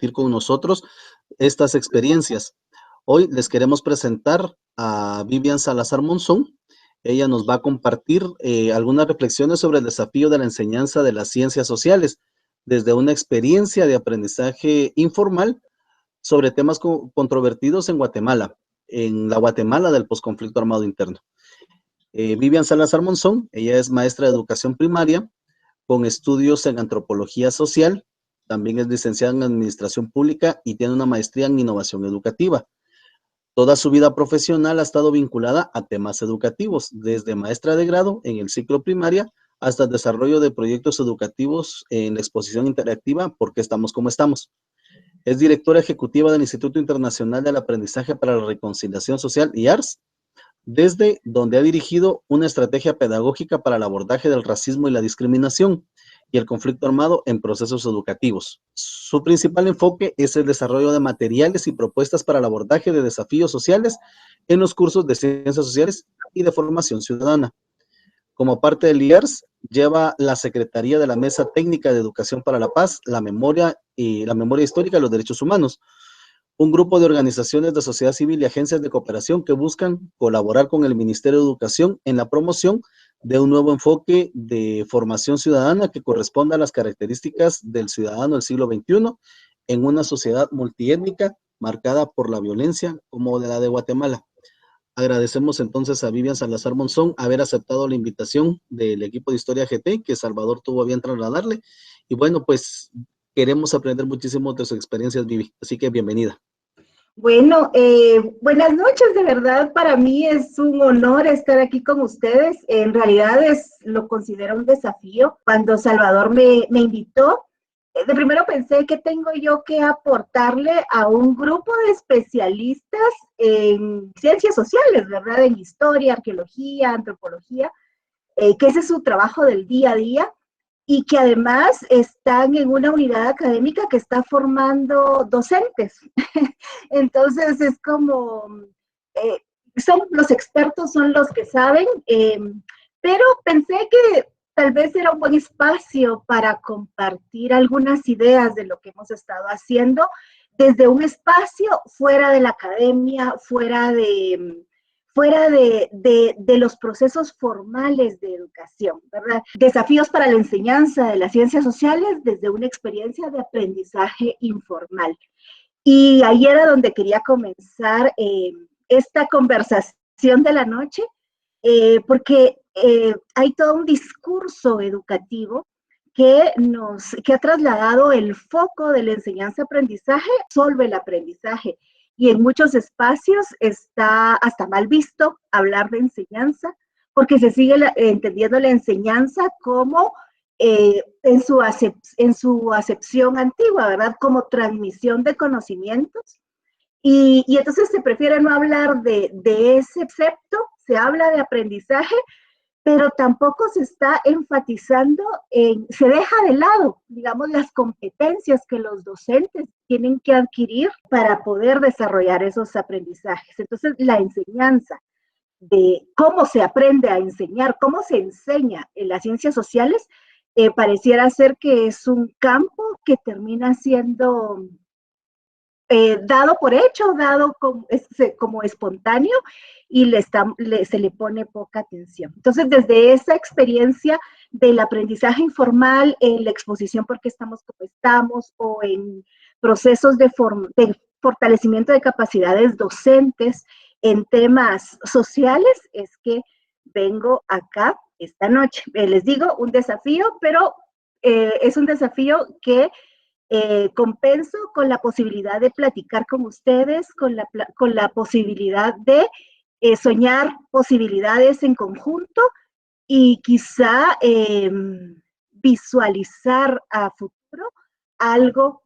compartir con nosotros estas experiencias. Hoy les queremos presentar a Vivian Salazar Monzón. Ella nos va a compartir algunas reflexiones sobre el desafío de la enseñanza de las ciencias sociales, desde una experiencia de aprendizaje informal sobre temas controvertidos en Guatemala, en la Guatemala del posconflicto armado interno. Vivian Salazar Monzón, ella es maestra de educación primaria con estudios en antropología social, también es licenciada en administración pública y tiene una maestría en innovación educativa. Toda su vida profesional ha estado vinculada a temas educativos, desde maestra de grado en el ciclo primaria hasta el desarrollo de proyectos educativos en la exposición interactiva ¿Por qué estamos como estamos? Es directora ejecutiva del Instituto Internacional del Aprendizaje para la Reconciliación Social, IARS, desde donde ha dirigido una estrategia pedagógica para el abordaje del racismo y la discriminación y el conflicto armado en procesos educativos. Su principal enfoque es el desarrollo de materiales y propuestas para el abordaje de desafíos sociales en los cursos de ciencias sociales y de formación ciudadana. Como parte del IARS, lleva la Secretaría de la Mesa Técnica de Educación para la Paz, la memoria histórica y los derechos humanos, un grupo de organizaciones de sociedad civil y agencias de cooperación que buscan colaborar con el Ministerio de Educación en la promoción de un nuevo enfoque de formación ciudadana que corresponda a las características del ciudadano del siglo XXI en una sociedad multiétnica marcada por la violencia como de la de Guatemala. Agradecemos entonces a Vivian Salazar Monzón haber aceptado la invitación del equipo de Historia GT que Salvador tuvo a bien trasladarle. Y bueno, pues queremos aprender muchísimo de sus experiencias, Vivi. Así que bienvenida. Bueno, buenas noches, de verdad para mí es un honor estar aquí con ustedes. En realidad lo considero un desafío. Cuando Salvador me invitó, de primero pensé que tengo yo que aportarle a un grupo de especialistas en ciencias sociales, ¿verdad? En historia, arqueología, antropología, que ese es su trabajo del día a día y que además están en una unidad académica que está formando docentes. Entonces es como, son los expertos, son los que saben, pero pensé que tal vez era un buen espacio para compartir algunas ideas de lo que hemos estado haciendo desde un espacio fuera de la academia, fuera de los procesos formales de educación, ¿verdad? Desafíos para la enseñanza de las ciencias sociales desde una experiencia de aprendizaje informal. Y ahí era donde quería comenzar esta conversación de la noche, porque hay todo un discurso educativo que ha trasladado el foco de la enseñanza-aprendizaje sobre el aprendizaje. Y en muchos espacios está hasta mal visto hablar de enseñanza, porque se sigue entendiendo la enseñanza como en su acepción antigua, ¿verdad? Como transmisión de conocimientos. Y entonces se prefiere no hablar de ese concepto, se habla de aprendizaje, pero tampoco se está enfatizando se deja de lado, digamos, las competencias que los docentes tienen que adquirir para poder desarrollar esos aprendizajes. Entonces, la enseñanza de cómo se aprende a enseñar, cómo se enseña en las ciencias sociales, pareciera ser que es un campo que termina siendo dado por hecho, dado como espontáneo y se le pone poca atención. Entonces, desde esa experiencia del aprendizaje informal en la exposición Porque estamos como estamos o en procesos de fortalecimiento de capacidades docentes en temas sociales, es que vengo acá esta noche. Les digo, un desafío, pero es un desafío que compenso con la posibilidad de platicar con ustedes, con la posibilidad de soñar posibilidades en conjunto y quizá visualizar a futuro algo,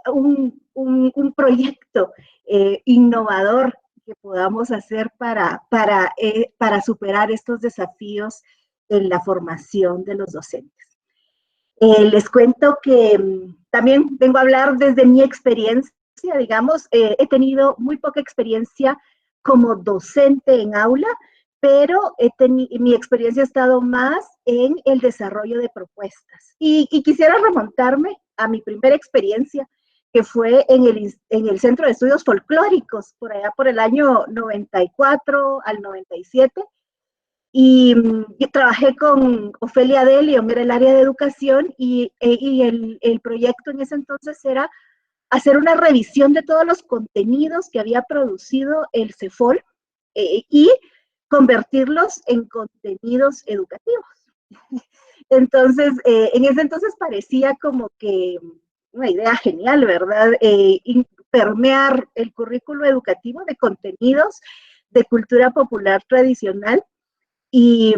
un proyecto innovador que podamos hacer para superar estos desafíos en la formación de los docentes. Les cuento que también vengo a hablar desde mi experiencia, digamos, he tenido muy poca experiencia como docente en aula, pero mi experiencia ha estado más en el desarrollo de propuestas. Y quisiera remontarme a mi primera experiencia, que fue en el Centro de Estudios Folclóricos, por allá por el año 94 al 97. Y trabajé con Ofelia Delion, era el área de educación, y el proyecto en ese entonces era hacer una revisión de todos los contenidos que había producido el CEFOL y convertirlos en contenidos educativos. Entonces, en ese entonces parecía como que una idea genial, ¿verdad? Permear el currículo educativo de contenidos de cultura popular tradicional y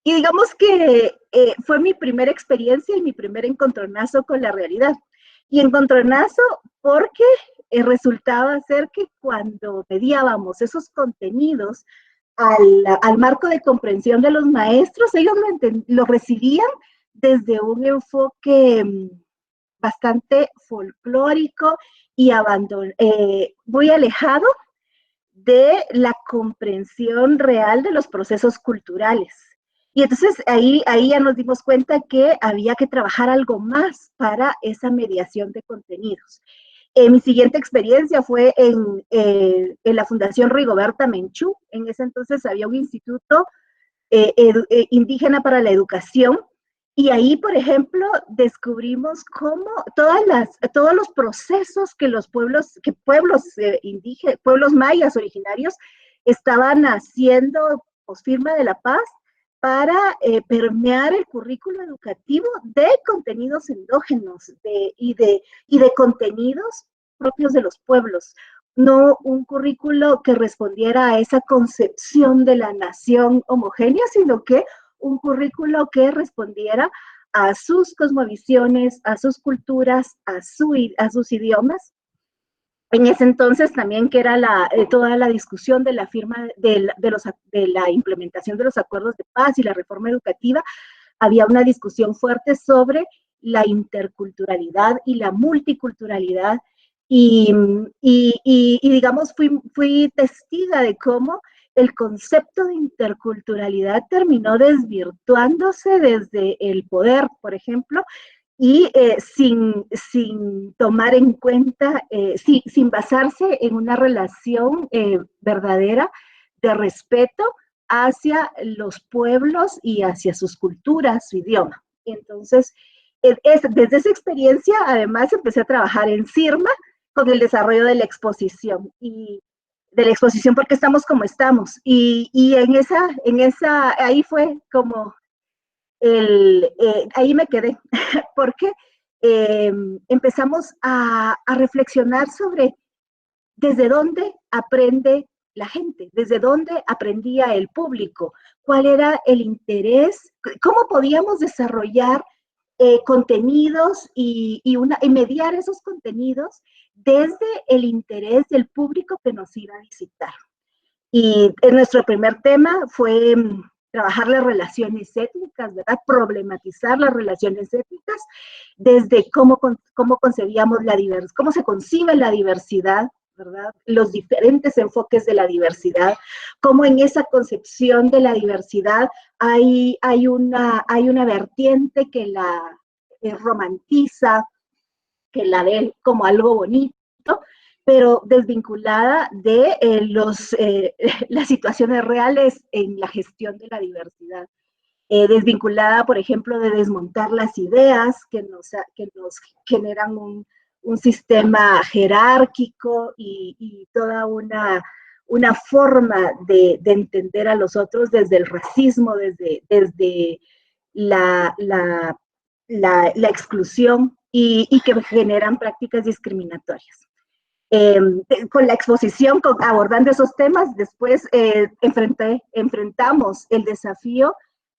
digamos que fue mi primera experiencia y mi primer encontronazo con la realidad. Y encontronazo porque resultaba ser que cuando mediábamos esos contenidos al marco de comprensión de los maestros, ellos lo recibían desde un enfoque bastante folclórico y muy alejado de la comprensión real de los procesos culturales. Y entonces ahí ya nos dimos cuenta que había que trabajar algo más para esa mediación de contenidos. Mi siguiente experiencia fue en la Fundación Rigoberta Menchú. En ese entonces había un instituto indígena para la educación, y ahí, por ejemplo, descubrimos cómo todos los procesos que pueblos mayas originarios estaban haciendo posfirma de la paz para permear el currículo educativo de contenidos endógenos y de contenidos propios de los pueblos. No un currículo que respondiera a esa concepción de la nación homogénea, sino que un currículo que respondiera a sus cosmovisiones, a sus culturas, a sus idiomas. En ese entonces también, que era toda la discusión de la firma de la implementación de los acuerdos de paz y la reforma educativa, había una discusión fuerte sobre la interculturalidad y la multiculturalidad, y digamos, fui testiga de cómo el concepto de interculturalidad terminó desvirtuándose desde el poder, por ejemplo, y sin tomar en cuenta, sin basarse en una relación verdadera de respeto hacia los pueblos y hacia sus culturas, su idioma. Entonces, desde esa experiencia, además, empecé a trabajar en CIRMA con el desarrollo de la exposición, y de la exposición porque estamos como estamos. Y ahí fue como ahí me quedé, porque empezamos a reflexionar sobre desde dónde aprende la gente, desde dónde aprendía el público, cuál era el interés, cómo podíamos desarrollar contenidos y mediar esos contenidos desde el interés del público que nos iba a visitar. Y nuestro primer tema fue trabajar las relaciones étnicas, ¿verdad? Problematizar las relaciones étnicas desde cómo concebíamos cómo se concibe la diversidad, ¿verdad? Los diferentes enfoques de la diversidad, cómo en esa concepción de la diversidad hay una vertiente que la romantiza, que la ve como algo bonito, pero desvinculada de las situaciones reales en la gestión de la diversidad. Desvinculada, por ejemplo, de desmontar las ideas que nos generan un sistema jerárquico y toda una forma de entender a los otros desde el racismo, desde la exclusión, y que generan prácticas discriminatorias. Con la exposición, abordando esos temas, después enfrentamos el desafío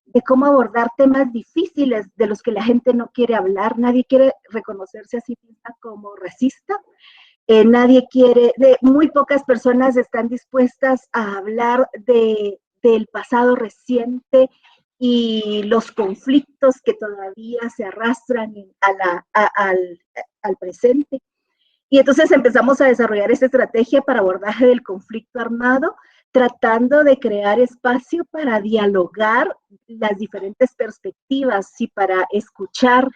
de cómo abordar temas difíciles de los que la gente no quiere hablar. Nadie quiere reconocerse a sí misma como racista. Muy pocas personas están dispuestas a hablar del pasado reciente y los conflictos que todavía se arrastran al presente. Y entonces empezamos a desarrollar esta estrategia para abordaje del conflicto armado tratando de crear espacio para dialogar las diferentes perspectivas y para escuchar,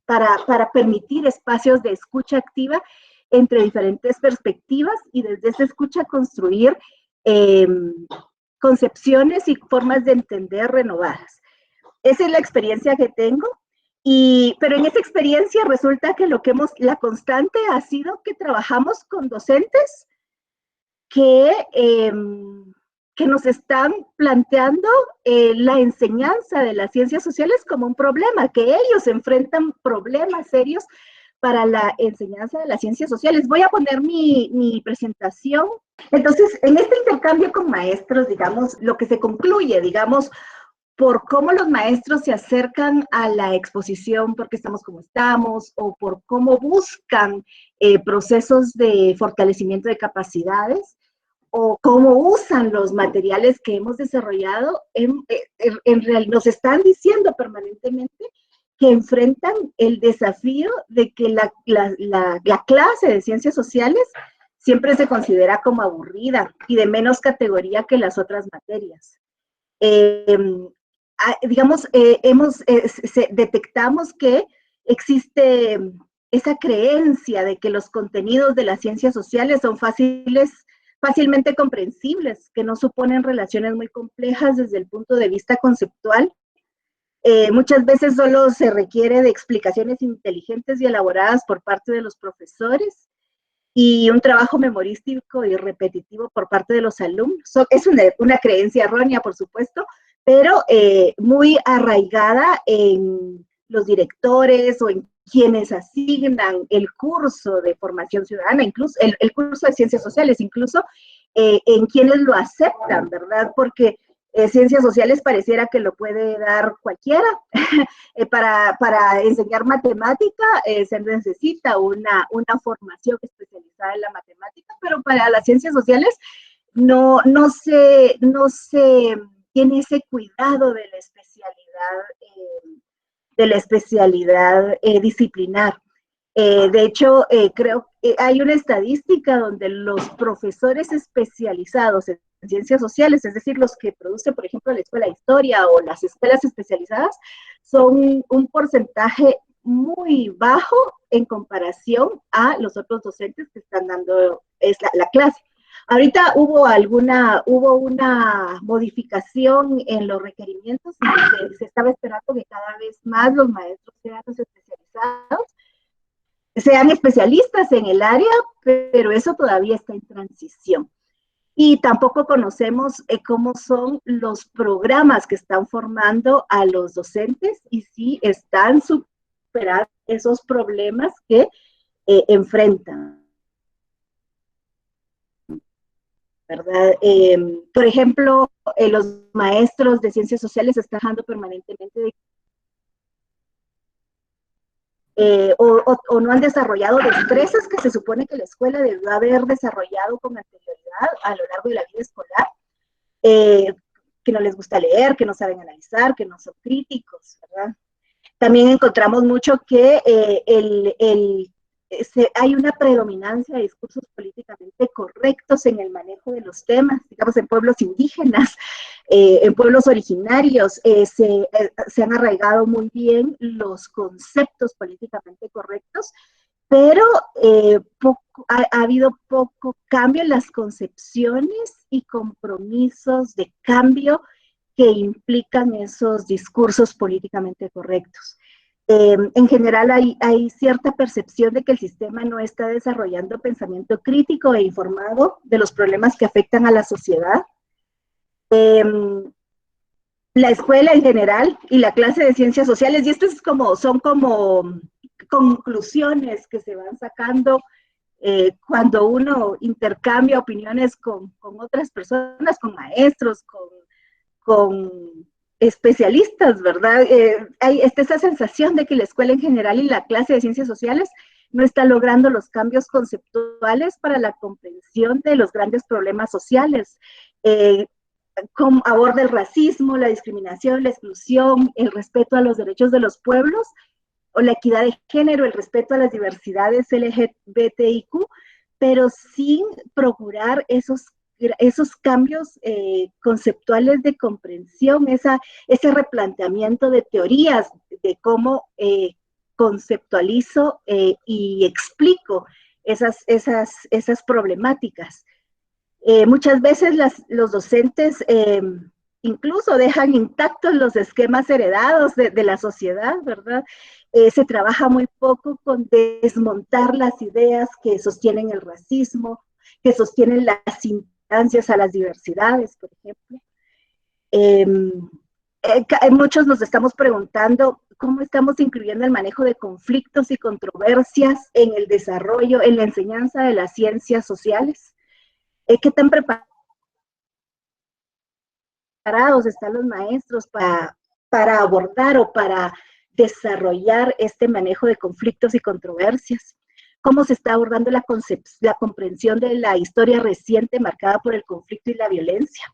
para permitir espacios de escucha activa entre diferentes perspectivas y desde esa escucha construir concepciones y formas de entender renovadas. Esa es la experiencia que tengo, pero en esa experiencia resulta que la constante ha sido que trabajamos con docentes que nos están planteando la enseñanza de las ciencias sociales como un problema, que ellos enfrentan problemas serios para la enseñanza de las ciencias sociales. Voy a poner mi presentación. Entonces, en este intercambio con maestros, digamos, lo que se concluye, digamos, por cómo los maestros se acercan a la exposición, porque estamos como estamos, o por cómo buscan procesos de fortalecimiento de capacidades, o cómo usan los materiales que hemos desarrollado, en realidad nos están diciendo permanentemente que enfrentan el desafío de que la clase de ciencias sociales siempre se considera como aburrida y de menos categoría que las otras materias. Digamos, detectamos que existe esa creencia de que los contenidos de las ciencias sociales son fácilmente comprensibles, que no suponen relaciones muy complejas desde el punto de vista conceptual. Muchas veces solo se requiere de explicaciones inteligentes y elaboradas por parte de los profesores y un trabajo memorístico y repetitivo por parte de los alumnos. Es una creencia errónea, por supuesto, pero muy arraigada en los directores o en quienes asignan el curso de formación ciudadana, incluso el curso de ciencias sociales, incluso en quienes lo aceptan, ¿verdad? Porque ciencias sociales pareciera que lo puede dar cualquiera. Para enseñar matemática se necesita una formación especializada en la matemática, pero para las ciencias sociales no se tiene ese cuidado de la especialidad disciplinar. De hecho, creo que hay una estadística donde los profesores especializados en ciencias sociales, es decir, los que produce, por ejemplo, la Escuela de Historia o las escuelas especializadas, son un porcentaje muy bajo en comparación a los otros docentes que están dando la clase. Ahorita hubo una modificación en los requerimientos y se estaba esperando que cada vez más los maestros sean los especializados, sean especialistas en el área, pero eso todavía está en transición. Y tampoco conocemos cómo son los programas que están formando a los docentes y si están superando esos problemas que enfrentan, ¿verdad? Por ejemplo, los maestros de ciencias sociales están trabajando permanentemente o no han desarrollado destrezas que se supone que la escuela debió haber desarrollado con anterioridad a lo largo de la vida escolar, que no les gusta leer, que no saben analizar, que no son críticos, ¿verdad? También encontramos mucho que hay una predominancia de discursos políticamente correctos en el manejo de los temas, digamos, en pueblos indígenas, en pueblos originarios, se han arraigado muy bien los conceptos políticamente correctos, pero ha habido poco cambio en las concepciones y compromisos de cambio que implican esos discursos políticamente correctos. En general hay cierta percepción de que el sistema no está desarrollando pensamiento crítico e informado de los problemas que afectan a la sociedad. La escuela en general y la clase de ciencias sociales, y esto son como conclusiones que se van sacando cuando uno intercambia opiniones con otras personas, con maestros, con especialistas, ¿verdad? Hay esa sensación de que la escuela en general y la clase de ciencias sociales no está logrando los cambios conceptuales para la comprensión de los grandes problemas sociales. Cómo aborda el racismo, la discriminación, la exclusión, el respeto a los derechos de los pueblos, o la equidad de género, el respeto a las diversidades LGBTIQ, pero sin procurar esos esos cambios conceptuales de comprensión, ese replanteamiento de teorías, de cómo conceptualizo y explico esas problemáticas. Muchas veces los docentes incluso dejan intactos los esquemas heredados de la sociedad, ¿verdad? Se trabaja muy poco con desmontar las ideas que sostienen el racismo, que sostienen las intolerancias a las diversidades, por ejemplo. Muchos nos estamos preguntando cómo estamos incluyendo el manejo de conflictos y controversias en el desarrollo, en la enseñanza de las ciencias sociales. ¿Qué tan preparados están los maestros para abordar o para desarrollar este manejo de conflictos y controversias? ¿Cómo se está abordando la comprensión de la historia reciente marcada por el conflicto y la violencia?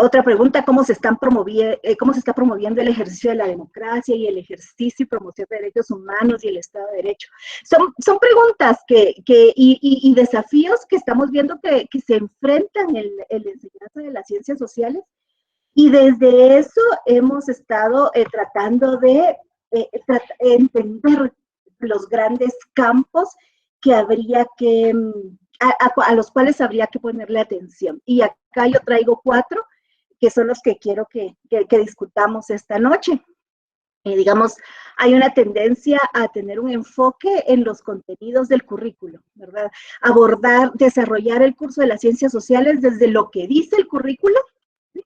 Otra pregunta, ¿cómo se está promoviendo el ejercicio de la democracia y el ejercicio y promoción de derechos humanos y el Estado de Derecho? Son preguntas y desafíos que estamos viendo que se enfrentan en la enseñanza de las ciencias sociales, y desde eso hemos estado tratando de entender los grandes campos que habría que a los cuales habría que ponerle atención. Y acá yo traigo 4, que son los que quiero que discutamos esta noche. Digamos, hay una tendencia a tener un enfoque en los contenidos del currículo, ¿verdad? Abordar, desarrollar el curso de las ciencias sociales desde lo que dice el currículo, ¿sí?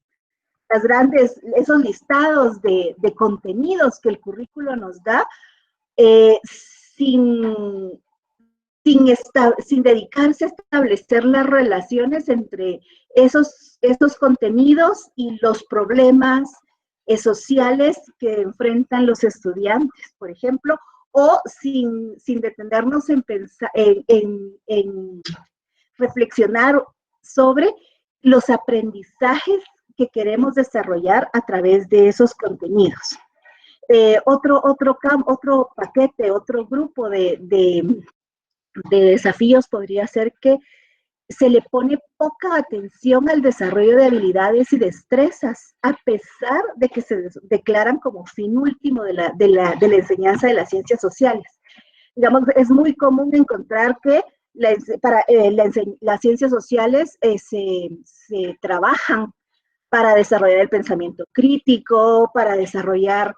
Esos listados de contenidos que el currículo nos da, sin dedicarse a establecer las relaciones entre esos contenidos y los problemas sociales que enfrentan los estudiantes, por ejemplo, o sin detenernos en reflexionar sobre los aprendizajes que queremos desarrollar a través de esos contenidos. Otro paquete, otro grupo de desafíos podría ser que se le pone poca atención al desarrollo de habilidades y destrezas, a pesar de que se declaran como fin último de la enseñanza de las ciencias sociales. Digamos, es muy común encontrar que las ciencias sociales se trabajan para desarrollar el pensamiento crítico, para desarrollar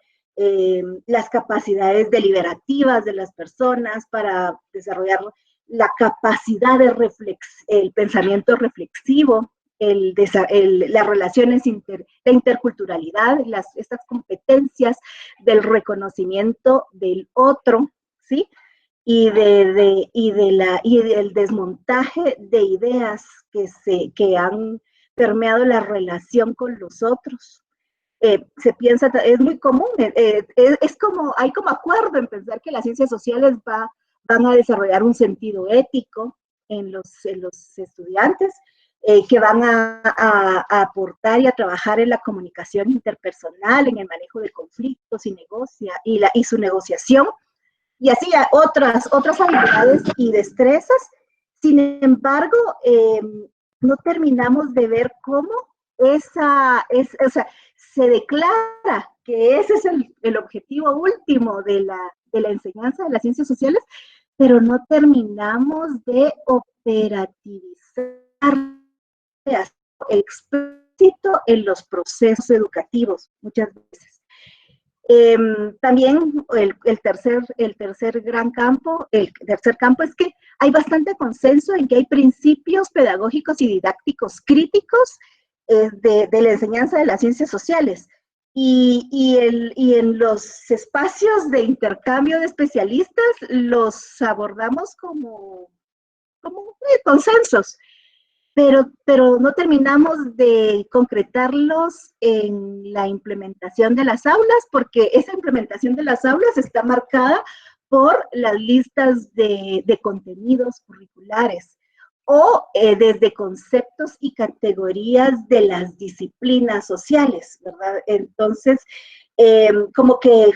las capacidades deliberativas de las personas, para desarrollar la capacidad de el pensamiento reflexivo, las relaciones, la interculturalidad, estas competencias del reconocimiento del otro, ¿sí? Y del desmontaje de ideas que han permeado la relación con los otros. Se piensa, es muy común, hay como acuerdo en pensar que las ciencias sociales van a desarrollar un sentido ético en los estudiantes, que van a aportar y a trabajar en la comunicación interpersonal, en el manejo de conflictos y su negociación, y así otras habilidades y destrezas. Sin embargo, no terminamos de ver cómo se declara que ese es el objetivo último de la enseñanza de las ciencias sociales, pero no terminamos de operativizar explícito en los procesos educativos muchas veces. También el tercer campo es que hay bastante consenso en que hay principios pedagógicos y didácticos críticos de la enseñanza de las ciencias sociales. Y en los espacios de intercambio de especialistas los abordamos como consensos, pero no terminamos de concretarlos en la implementación de las aulas, porque esa implementación de las aulas está marcada por las listas de contenidos curriculares o desde conceptos y categorías de las disciplinas sociales, ¿verdad? Entonces, como que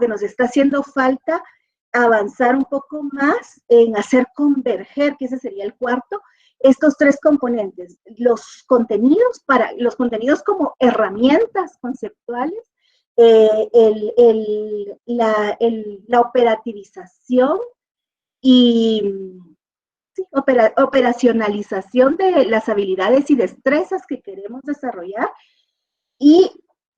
nos está haciendo falta avanzar un poco más en hacer converger, que ese sería el cuarto, estos tres componentes, los contenidos como herramientas conceptuales, la operativización y sí, operacionalización de las habilidades y destrezas que queremos desarrollar, y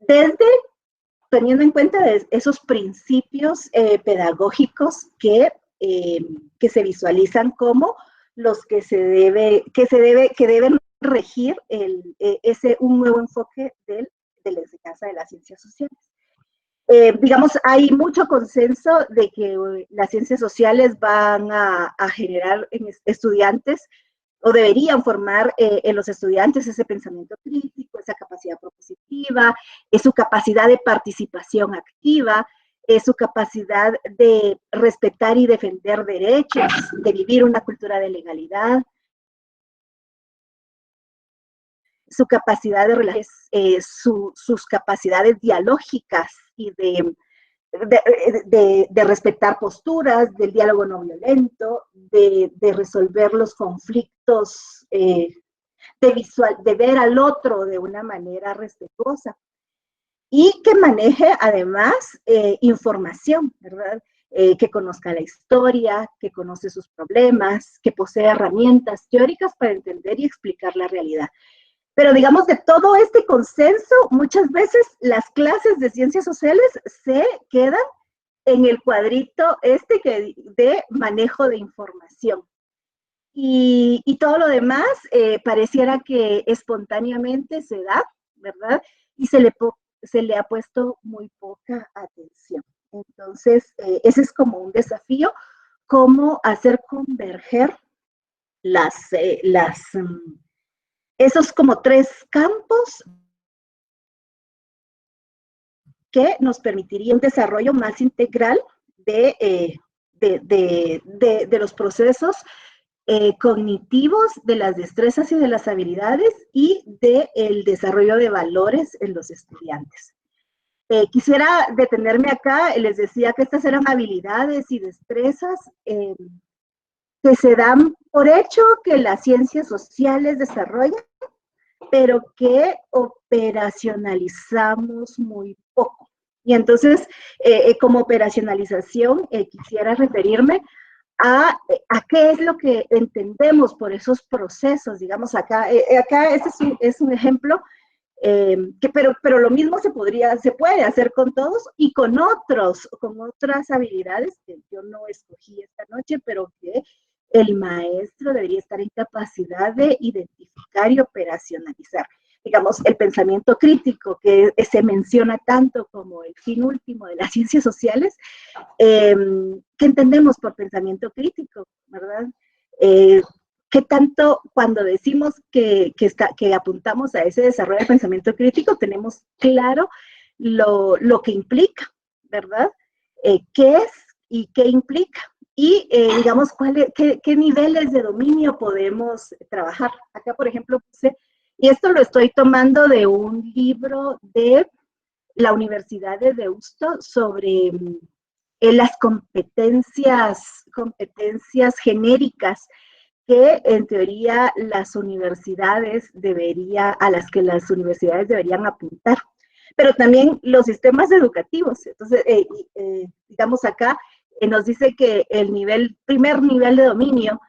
teniendo en cuenta esos principios pedagógicos que se visualizan como los que deben regir un nuevo enfoque de la enseñanza de las ciencias sociales. Digamos, hay mucho consenso de que las ciencias sociales van a generar en estudiantes, o deberían formar en los estudiantes, ese pensamiento crítico, esa capacidad propositiva, su capacidad de participación activa, su capacidad de respetar y defender derechos, de vivir una cultura de legalidad, su capacidad de relaciones, sus capacidades dialógicas y de respetar posturas, del diálogo no violento, de resolver los conflictos, de ver al otro de una manera respetuosa, y que maneje además información, ¿verdad? Que conozca la historia, que conoce sus problemas, que posee herramientas teóricas para entender y explicar la realidad. Pero digamos, de todo este consenso, muchas veces las clases de ciencias sociales se quedan en el cuadrito de manejo de información. Y todo lo demás pareciera que espontáneamente se da, ¿verdad? Y se le ha puesto muy poca atención. Entonces, ese es como un desafío, cómo hacer converger esos como tres campos que nos permitiría un desarrollo más integral de los procesos cognitivos, de las destrezas y de las habilidades, y del desarrollo de valores en los estudiantes. Quisiera detenerme acá. Les decía que estas eran habilidades y destrezas que se dan por hecho que las ciencias sociales desarrollan, pero que operacionalizamos muy poco. Y entonces, como operacionalización, quisiera referirme a qué es lo que entendemos por esos procesos. Digamos, acá este es un ejemplo, pero lo mismo se puede hacer con todos y con otras habilidades que yo no escogí esta noche, pero que el maestro debería estar en capacidad de identificar y operacionalizar. Digamos, el pensamiento crítico, que se menciona tanto como el fin último de las ciencias sociales. ¿Qué entendemos por pensamiento crítico, verdad? ¿Qué tanto, cuando decimos que apuntamos a ese desarrollo de pensamiento crítico, tenemos claro lo que implica, ¿verdad? ¿Qué es y qué implica? Y, digamos, qué niveles de dominio podemos trabajar. Acá, por ejemplo, y esto lo estoy tomando de un libro de la Universidad de Deusto sobre las competencias genéricas que en teoría a las universidades deberían apuntar, pero también los sistemas educativos. Entonces, digamos acá, nos dice que el primer nivel de dominio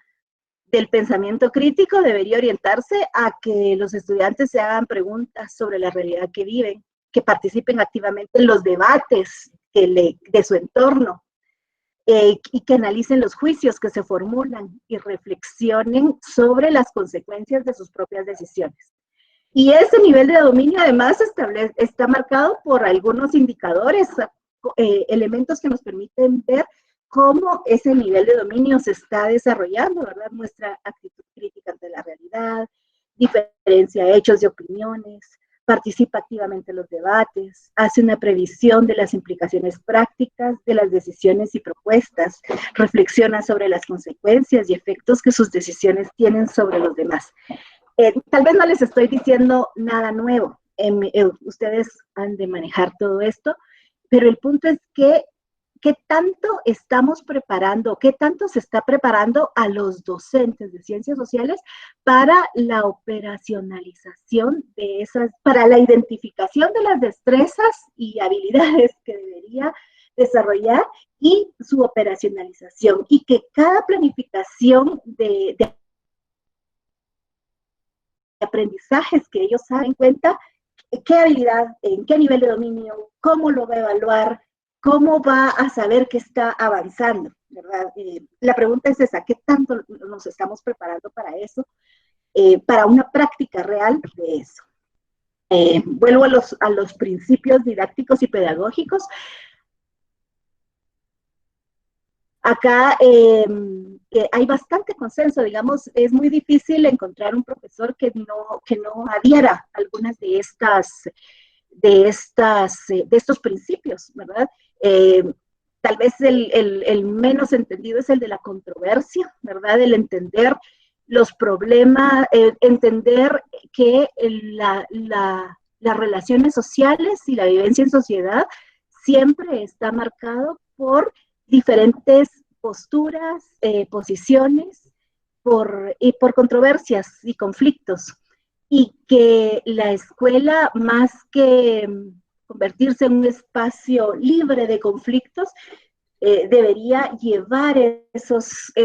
del pensamiento crítico debería orientarse a que los estudiantes se hagan preguntas sobre la realidad que viven, que participen activamente en los debates de su entorno, y que analicen los juicios que se formulan y reflexionen sobre las consecuencias de sus propias decisiones. Y ese nivel de dominio además está marcado por algunos indicadores, elementos que nos permiten ver cómo ese nivel de dominio se está desarrollando, ¿verdad? Muestra actitud crítica ante la realidad, diferencia hechos y opiniones, participa activamente en los debates, hace una previsión de las implicaciones prácticas de las decisiones y propuestas, reflexiona sobre las consecuencias y efectos que sus decisiones tienen sobre los demás. Tal vez no les estoy diciendo nada nuevo, ustedes han de manejar todo esto, pero el punto es que qué tanto estamos preparando, qué tanto se está preparando a los docentes de ciencias sociales para la operacionalización de esas, para la identificación de las destrezas y habilidades que debería desarrollar y su operacionalización, y que cada planificación de aprendizajes que ellos saben en cuenta, qué habilidad, en qué nivel de dominio, cómo lo va a evaluar, cómo va a saber que está avanzando, ¿verdad? La pregunta es esa, ¿qué tanto nos estamos preparando para eso? Para una práctica real de eso. Vuelvo a los principios didácticos y pedagógicos. Acá hay bastante consenso, digamos, es muy difícil encontrar un profesor que no adhiera a algunas de estos principios, ¿verdad? Tal vez el menos entendido es el de la controversia, ¿verdad? El entender los problemas, entender que las relaciones sociales y la vivencia en sociedad siempre está marcado por diferentes posturas, posiciones, y por controversias y conflictos, y que la escuela, más que convertirse en un espacio libre de conflictos, debería llevar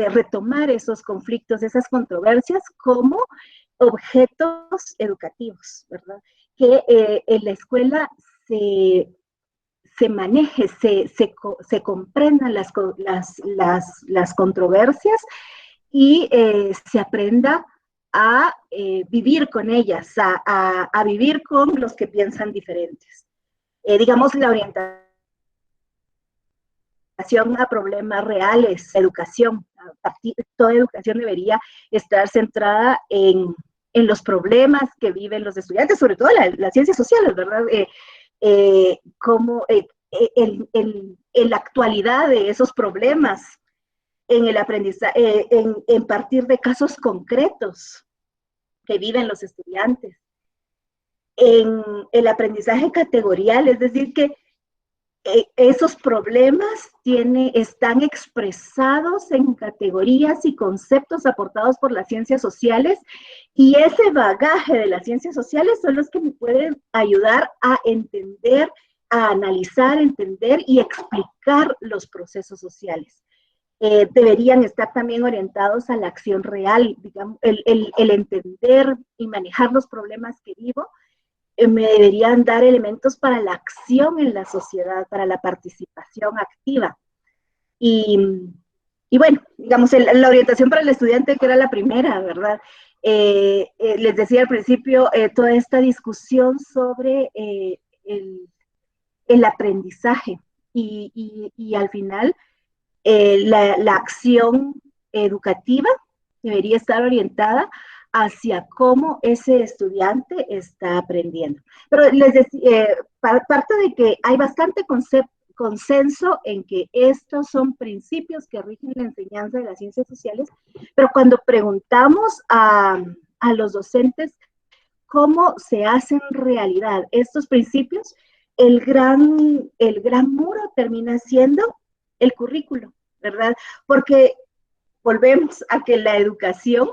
retomar esos conflictos, esas controversias como objetos educativos, ¿verdad? Que en la escuela se maneje, se comprendan las controversias y se aprenda a vivir con ellas, a vivir con los que piensan diferentes. Digamos, la orientación a problemas reales, educación, toda educación debería estar centrada en los problemas que viven los estudiantes, sobre todo las ciencias sociales, ¿verdad? Cómo en la actualidad de esos problemas, en el aprendizaje, en partir de casos concretos que viven los estudiantes, en el aprendizaje categorial, es decir, que esos problemas están expresados en categorías y conceptos aportados por las ciencias sociales, y ese bagaje de las ciencias sociales son los que me pueden ayudar a entender, a analizar, entender y explicar los procesos sociales. Deberían estar también orientados a la acción real, digamos, el entender y manejar los problemas que vivo. Me deberían dar elementos para la acción en la sociedad, para la participación activa. Y bueno, digamos, la orientación para el estudiante, que era la primera, ¿verdad? Les decía al principio, toda esta discusión sobre el aprendizaje y al final la acción educativa debería estar orientada hacia cómo ese estudiante está aprendiendo. Pero les decía, parte de que hay bastante consenso en que estos son principios que rigen la enseñanza de las ciencias sociales, pero cuando preguntamos a los docentes cómo se hacen realidad estos principios, el gran muro termina siendo el currículo, ¿verdad? Porque volvemos a que la educación,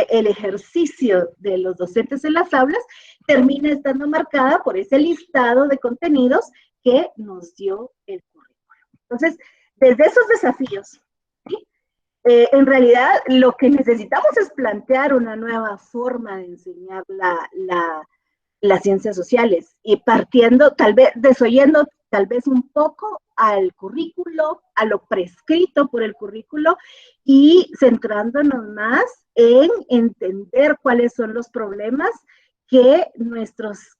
el ejercicio de los docentes en las aulas, termina estando marcada por ese listado de contenidos que nos dio el currículo. Entonces, desde esos desafíos, ¿sí? En realidad lo que necesitamos es plantear una nueva forma de enseñar las ciencias sociales, y partiendo, tal vez, desoyendo tal vez un poco al currículo, a lo prescrito por el currículo, y centrándonos más en entender cuáles son los problemas que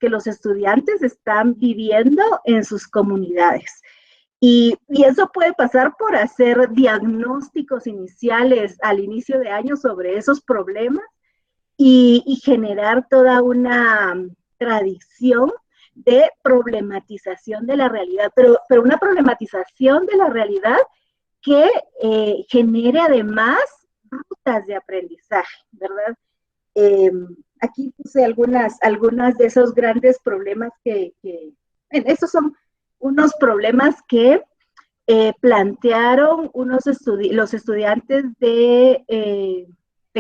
los estudiantes están viviendo en sus comunidades. Y eso puede pasar por hacer diagnósticos iniciales al inicio de año sobre esos problemas y generar toda una tradición de problematización de la realidad, pero una problematización de la realidad que genere además rutas de aprendizaje, ¿verdad? Aquí puse algunas de esos grandes problemas estos son unos problemas que plantearon los estudiantes de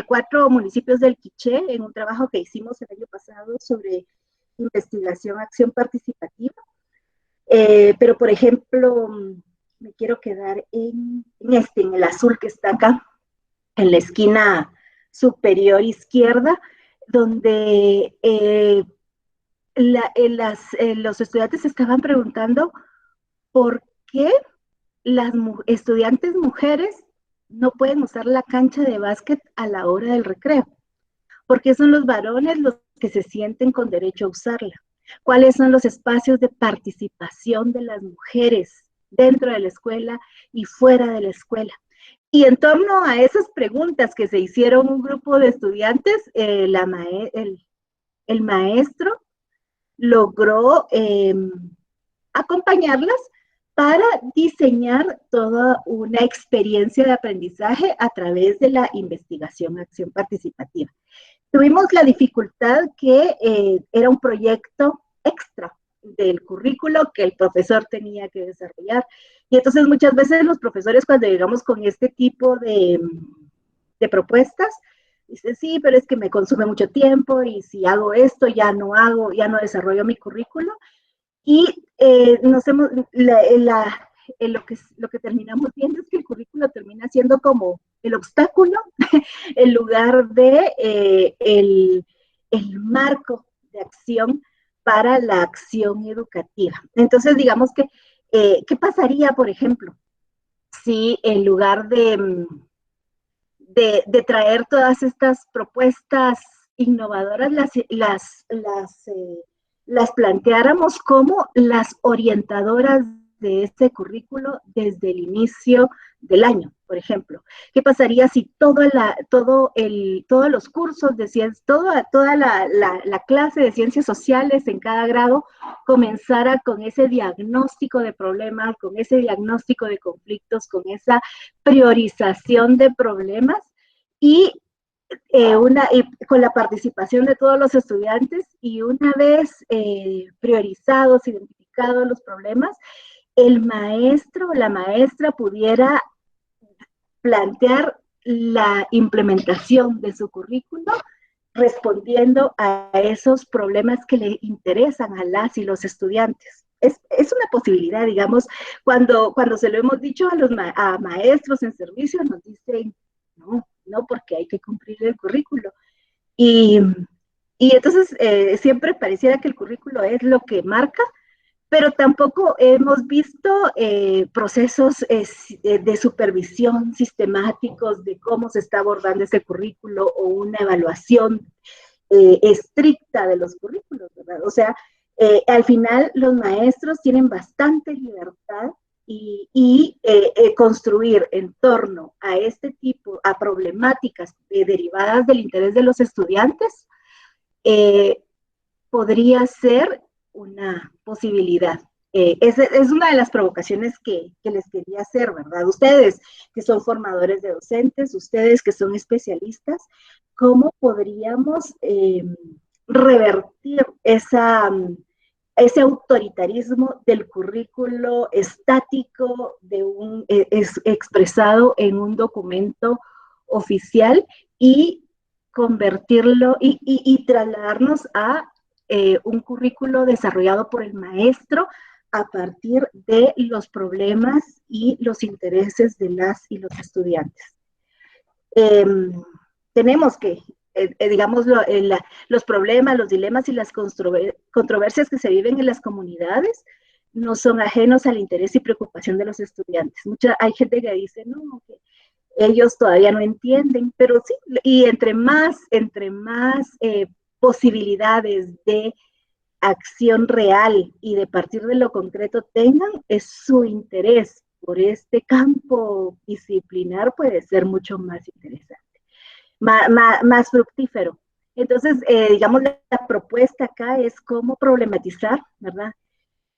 4 municipios del Quiché en un trabajo que hicimos el año pasado sobre investigación, acción participativa. Pero, por ejemplo, me quiero quedar en el azul que está acá, en la esquina superior izquierda, donde los estudiantes estaban preguntando por qué las estudiantes mujeres no pueden usar la cancha de básquet a la hora del recreo. ¿Por qué son los varones los que se sienten con derecho a usarla? ¿Cuáles son los espacios de participación de las mujeres dentro de la escuela y fuera de la escuela? Y en torno a esas preguntas que se hicieron un grupo de estudiantes, el maestro logró acompañarlas para diseñar toda una experiencia de aprendizaje a través de la investigación, acción participativa. Tuvimos la dificultad que era un proyecto extra del currículo que el profesor tenía que desarrollar. Y entonces muchas veces los profesores cuando llegamos con este tipo de propuestas, dicen, sí, pero es que me consume mucho tiempo y si hago esto ya no desarrollo mi currículo. Y lo que terminamos viendo es que el currículo termina siendo como el obstáculo en lugar de el marco de acción para la acción educativa. Entonces, digamos que, ¿qué pasaría, por ejemplo, si en lugar de traer todas estas propuestas innovadoras las planteáramos como las orientadoras de este currículo desde el inicio del año, por ejemplo? ¿Qué pasaría si todos los cursos de ciencias, toda la clase de ciencias sociales en cada grado comenzara con ese diagnóstico de problemas, con ese diagnóstico de conflictos, con esa priorización de problemas y con la participación de todos los estudiantes, y una vez priorizados, identificados los problemas, el maestro o la maestra pudiera plantear la implementación de su currículo respondiendo a esos problemas que le interesan a las y los estudiantes. Es una posibilidad, digamos, cuando se lo hemos dicho a maestros en servicio, nos dicen, no, porque hay que cumplir el currículo. Y entonces siempre pareciera que el currículo es lo que marca, pero tampoco hemos visto procesos de supervisión sistemáticos de cómo se está abordando ese currículo o una evaluación estricta de los currículos, ¿verdad? O sea, al final los maestros tienen bastante libertad y construir en torno a este tipo, a problemáticas derivadas del interés de los estudiantes, podría ser una posibilidad. Es una de las provocaciones que les quería hacer, ¿verdad? Ustedes que son formadores de docentes, ustedes que son especialistas, ¿cómo podríamos revertir ese autoritarismo del currículo estático expresado en un documento oficial y convertirlo y trasladarnos a un currículo desarrollado por el maestro a partir de los problemas y los intereses de las y los estudiantes? Tenemos que, digamos, los problemas, los dilemas y las controversias que se viven en las comunidades no son ajenos al interés y preocupación de los estudiantes. Hay gente que dice, no, que ellos todavía no entienden, pero sí, y entre más posibilidades de acción real y de partir de lo concreto tengan, es su interés por este campo disciplinar puede ser mucho más interesante, más fructífero. Entonces, digamos, la propuesta acá es cómo problematizar, ¿verdad?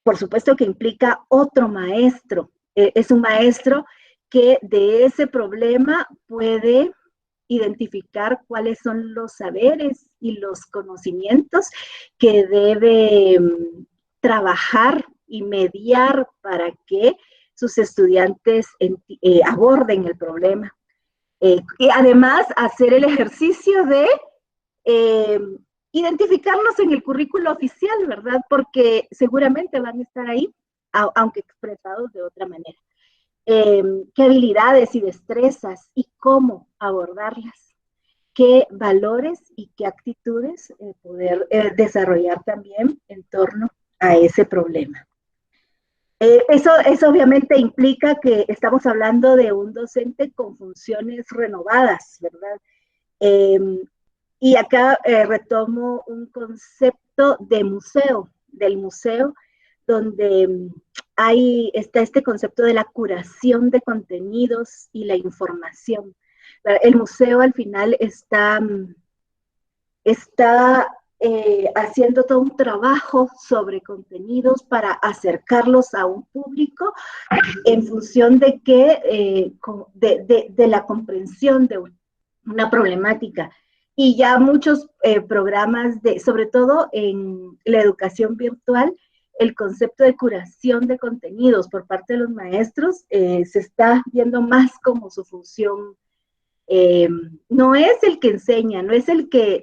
Por supuesto que implica otro maestro, es un maestro que de ese problema puede identificar cuáles son los saberes y los conocimientos que debe trabajar y mediar para que sus estudiantes aborden el problema. Y además, hacer el ejercicio de identificarlos en el currículo oficial, ¿verdad? Porque seguramente van a estar ahí, aunque expresados de otra manera. Qué habilidades y destrezas y cómo abordarlas, qué valores y qué actitudes poder desarrollar también en torno a ese problema. Eso obviamente implica que estamos hablando de un docente con funciones renovadas, ¿verdad? Y acá retomo un concepto de museo, del museo, donde está este concepto de la curación de contenidos y la información. El museo al final está haciendo todo un trabajo sobre contenidos para acercarlos a un público en función de de la comprensión de una problemática. Y ya muchos programas, sobre todo en la educación virtual, el concepto de curación de contenidos por parte de los maestros se está viendo más como su función. No es el que enseña, no es el que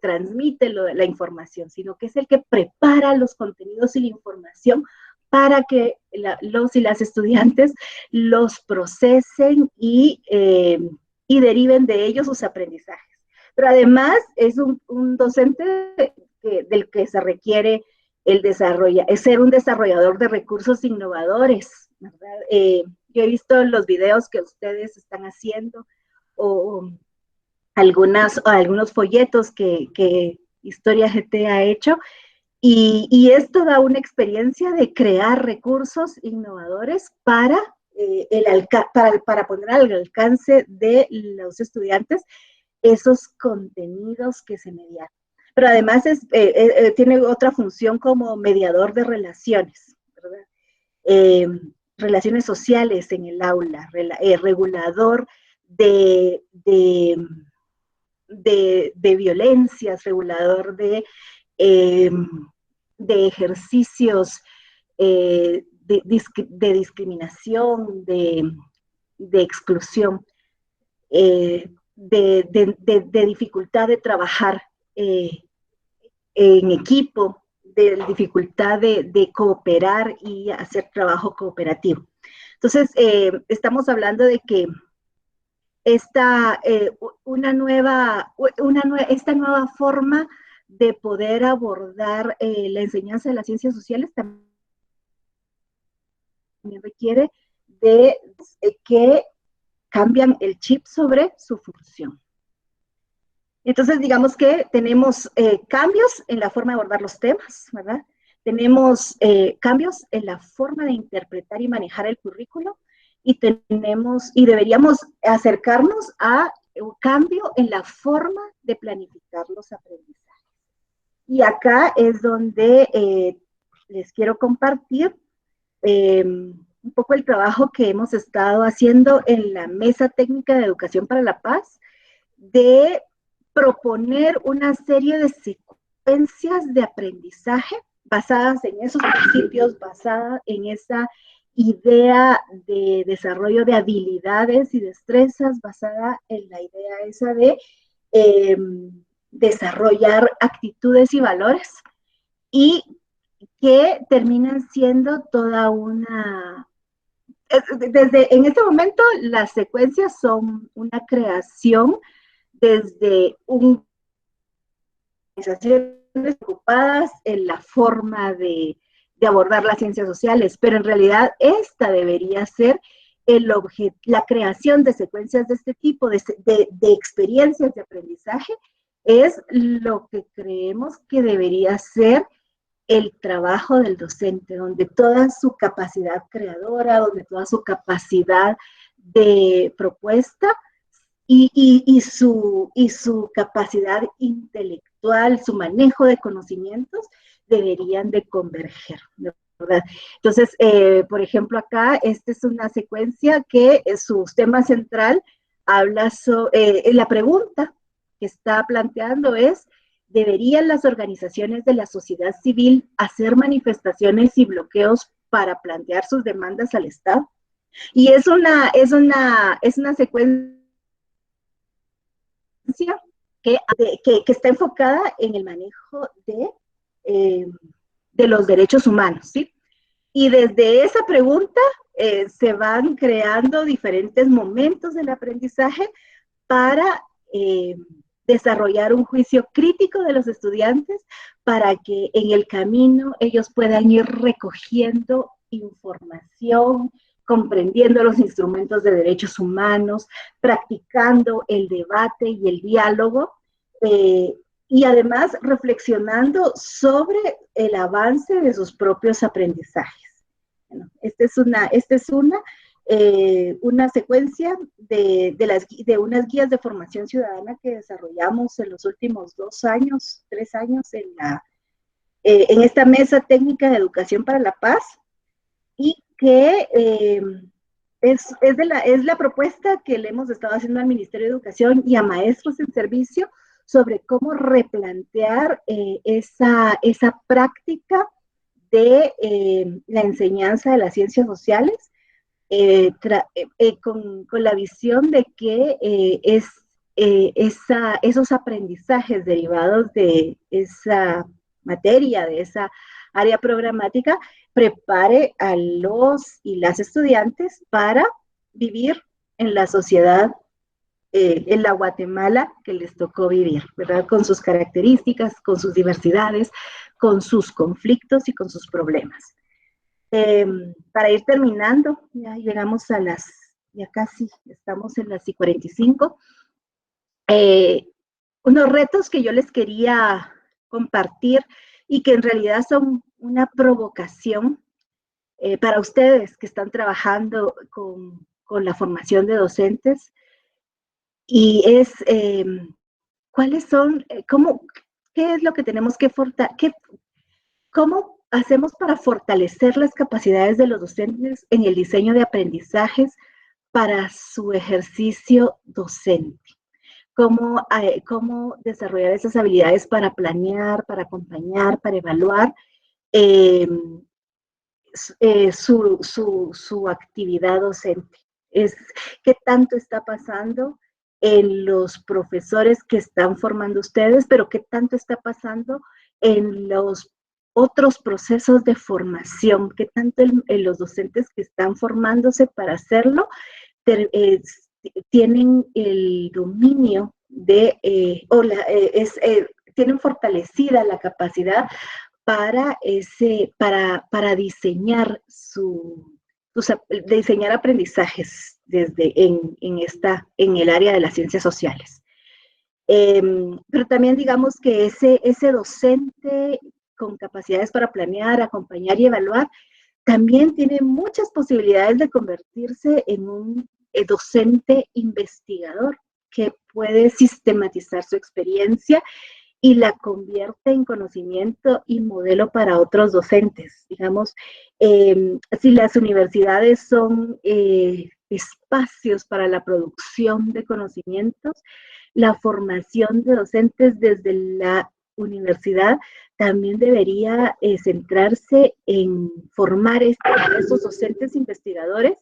transmite la información, sino que es el que prepara los contenidos y la información para que los y las estudiantes los procesen y deriven de ellos sus aprendizajes. Pero además es un docente del que se requiere ser un desarrollador de recursos innovadores, ¿verdad? Yo he visto los videos que ustedes están haciendo o algunos folletos que Historia GT ha hecho, y esto da una experiencia de crear recursos innovadores para poner al alcance de los estudiantes esos contenidos que se median. Pero además tiene otra función como mediador de relaciones, ¿verdad? Relaciones sociales en el aula, regulador de violencias, regulador de ejercicios de discriminación, de exclusión, de dificultad de trabajar en equipo, de dificultad de cooperar y hacer trabajo cooperativo. Entonces, estamos hablando de que esta nueva forma de poder abordar la enseñanza de las ciencias sociales también requiere de que cambian el chip sobre su función. Entonces, digamos que tenemos cambios en la forma de abordar los temas, ¿verdad? Tenemos cambios en la forma de interpretar y manejar el currículo, y deberíamos acercarnos a un cambio en la forma de planificar los aprendizajes. Y acá es donde les quiero compartir un poco el trabajo que hemos estado haciendo en la Mesa Técnica de Educación para la Paz, de proponer una serie de secuencias de aprendizaje basadas en esos principios, basadas en esa idea de desarrollo de habilidades y destrezas, basada en la idea esa de desarrollar actitudes y valores, y que terminan siendo toda una... en este momento las secuencias son una creación desde organizaciones ocupadas en la forma de abordar las ciencias sociales, pero en realidad esta debería ser la creación de secuencias de este tipo, de experiencias de aprendizaje, es lo que creemos que debería ser el trabajo del docente, donde toda su capacidad creadora, donde toda su capacidad de propuesta y su capacidad intelectual, su manejo de conocimientos, deberían de converger, ¿verdad? Entonces, por ejemplo, acá, esta es una secuencia que su tema central habla sobre, la pregunta que está planteando es: ¿deberían las organizaciones de la sociedad civil hacer manifestaciones y bloqueos para plantear sus demandas al Estado. Y es una secuencia que está enfocada en el manejo de los derechos humanos, ¿sí? Y desde esa pregunta se van creando diferentes momentos del aprendizaje para desarrollar un juicio crítico de los estudiantes para que en el camino ellos puedan ir recogiendo información, comprendiendo los instrumentos de derechos humanos, practicando el debate y el diálogo, y además reflexionando sobre el avance de sus propios aprendizajes. Bueno, esta es una secuencia de unas guías de formación ciudadana que desarrollamos en los últimos 2 años, 3 años en esta mesa técnica de educación para la paz, y que es la propuesta que le hemos estado haciendo al Ministerio de Educación y a maestros en servicio sobre cómo replantear esa práctica de la enseñanza de las ciencias sociales, con la visión de que esos aprendizajes derivados de esa materia, de esa área programática, prepare a los y las estudiantes para vivir en la sociedad, en la Guatemala que les tocó vivir, ¿verdad? Con sus características, con sus diversidades, con sus conflictos y con sus problemas. Para ir terminando, ya llegamos ya casi estamos en las 45. Unos retos que yo les quería compartir y que en realidad son una provocación para ustedes que están trabajando con la formación de docentes, y es cuáles son, qué es lo que tenemos que fortalecer, cómo hacemos para fortalecer las capacidades de los docentes en el diseño de aprendizajes para su ejercicio docente. Cómo desarrollar esas habilidades para planear, para acompañar, para evaluar su actividad docente. ¿Qué tanto está pasando en los profesores que están formando ustedes, pero qué tanto está pasando en los otros procesos de formación? ¿Qué tanto en los docentes que están formándose para hacerlo tienen el dominio tienen fortalecida la capacidad para diseñar diseñar aprendizajes en el área de las ciencias sociales? Pero también digamos que ese docente con capacidades para planear, acompañar y evaluar también tiene muchas posibilidades de convertirse en un docente investigador que puede sistematizar su experiencia y la convierte en conocimiento y modelo para otros docentes. Digamos, si las universidades son espacios para la producción de conocimientos, la formación de docentes desde la universidad también debería centrarse en formar esos docentes investigadores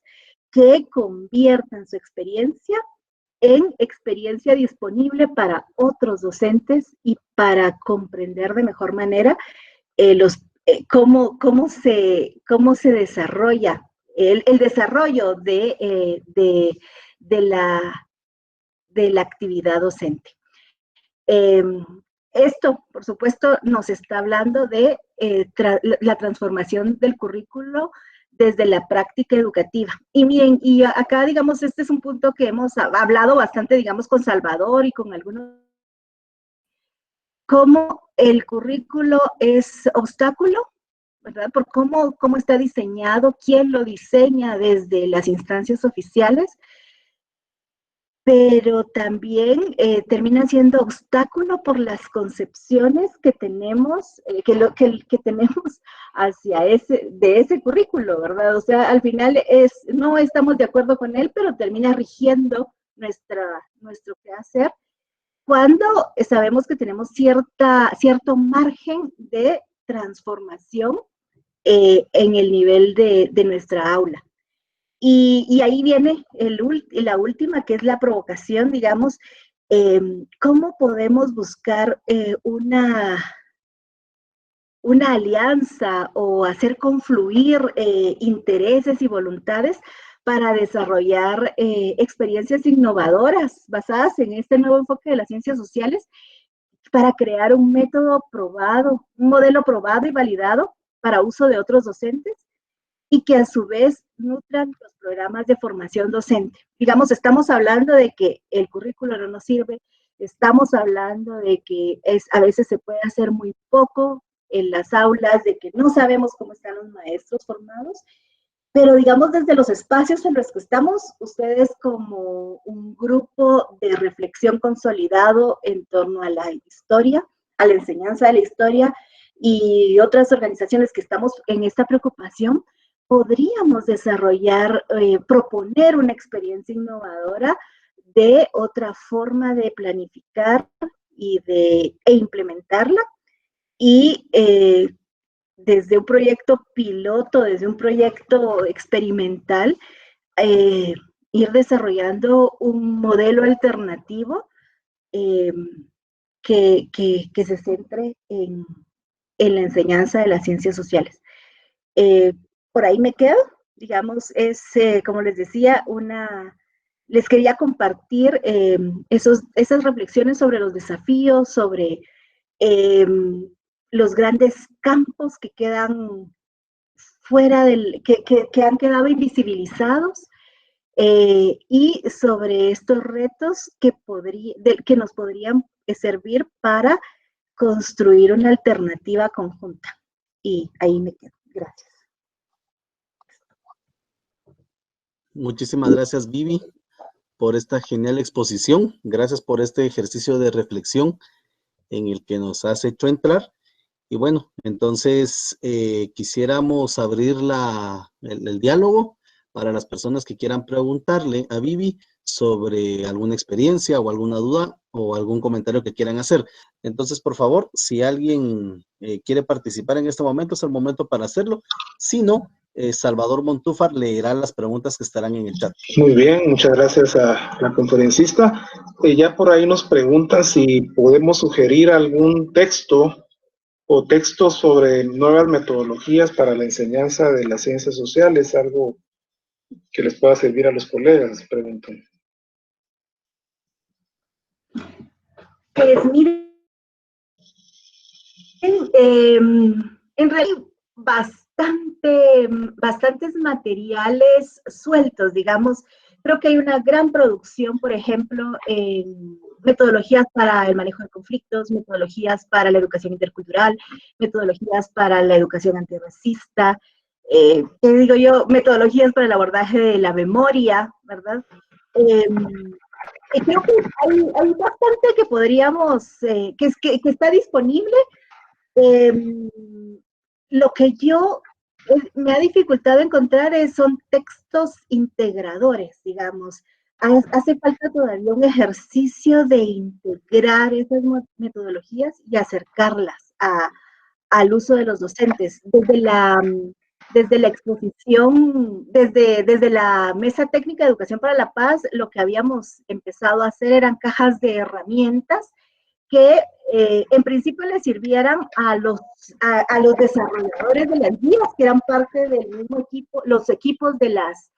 que conviertan su experiencia en experiencia disponible para otros docentes y para comprender de mejor manera cómo se desarrolla el desarrollo de la actividad docente. Esto, por supuesto, nos está hablando de la transformación del currículo desde la práctica educativa. Y miren, y acá, digamos, este es un punto que hemos hablado bastante, digamos, con Salvador y con algunos, cómo el currículo es obstáculo, ¿verdad? Por cómo está diseñado, quién lo diseña desde las instancias oficiales, pero también termina siendo obstáculo por las concepciones que tenemos, que tenemos hacia ese currículo, ¿verdad? O sea, al final no estamos de acuerdo con él, pero termina rigiendo nuestro quehacer cuando sabemos que tenemos cierto margen de transformación en el nivel de nuestra aula. Y ahí viene la última, que es la provocación, digamos, cómo podemos buscar una alianza o hacer confluir intereses y voluntades para desarrollar experiencias innovadoras basadas en este nuevo enfoque de las ciencias sociales, para crear un método probado, un modelo probado y validado para uso de otros docentes, y que a su vez nutran los programas de formación docente. Digamos, estamos hablando de que el currículo no nos sirve, estamos hablando de que a veces se puede hacer muy poco en las aulas, de que no sabemos cómo están los maestros formados, pero digamos desde los espacios en los que estamos, ustedes como un grupo de reflexión consolidado en torno a la historia, a la enseñanza de la historia, y otras organizaciones que estamos en esta preocupación, podríamos desarrollar, proponer una experiencia innovadora de otra forma de planificar e implementarla, y desde un proyecto piloto, desde un proyecto experimental, ir desarrollando un modelo alternativo que se centre en la enseñanza de las ciencias sociales. Por ahí me quedo, digamos, como les decía, les quería compartir esas reflexiones sobre los desafíos, sobre los grandes campos que quedan fuera que han quedado invisibilizados, y sobre estos retos que nos podrían servir para construir una alternativa conjunta. Y ahí me quedo. Gracias. Muchísimas gracias, Vivi, por esta genial exposición. Gracias por este ejercicio de reflexión en el que nos has hecho entrar. Y bueno, entonces quisiéramos abrir el diálogo para las personas que quieran preguntarle a Vivi sobre alguna experiencia o alguna duda o algún comentario que quieran hacer. Entonces, por favor, si alguien quiere participar en este momento, es el momento para hacerlo. Si no, Salvador Montúfar leerá las preguntas que estarán en el chat. Muy bien, muchas gracias a la conferencista. Ya por ahí nos preguntan si podemos sugerir algún texto o textos sobre nuevas metodologías para la enseñanza de las ciencias sociales, algo que les pueda servir a los colegas, pregunto. Pues miren, en realidad bastantes materiales sueltos, digamos. Creo que hay una gran producción, por ejemplo, en metodologías para el manejo de conflictos, metodologías para la educación intercultural, metodologías para la educación antirracista, ¿qué digo yo? Metodologías para el abordaje de la memoria, ¿verdad? Y creo que hay bastante que podríamos, que está disponible. Lo que me ha dificultado encontrar son textos integradores, digamos. Hace falta todavía un ejercicio de integrar esas metodologías y acercarlas al uso de los docentes. Desde la exposición, desde la Mesa Técnica de Educación para la Paz, lo que habíamos empezado a hacer eran cajas de herramientas que en principio le sirvieran a los desarrolladores de las guías, que eran parte del mismo equipo, los equipos de las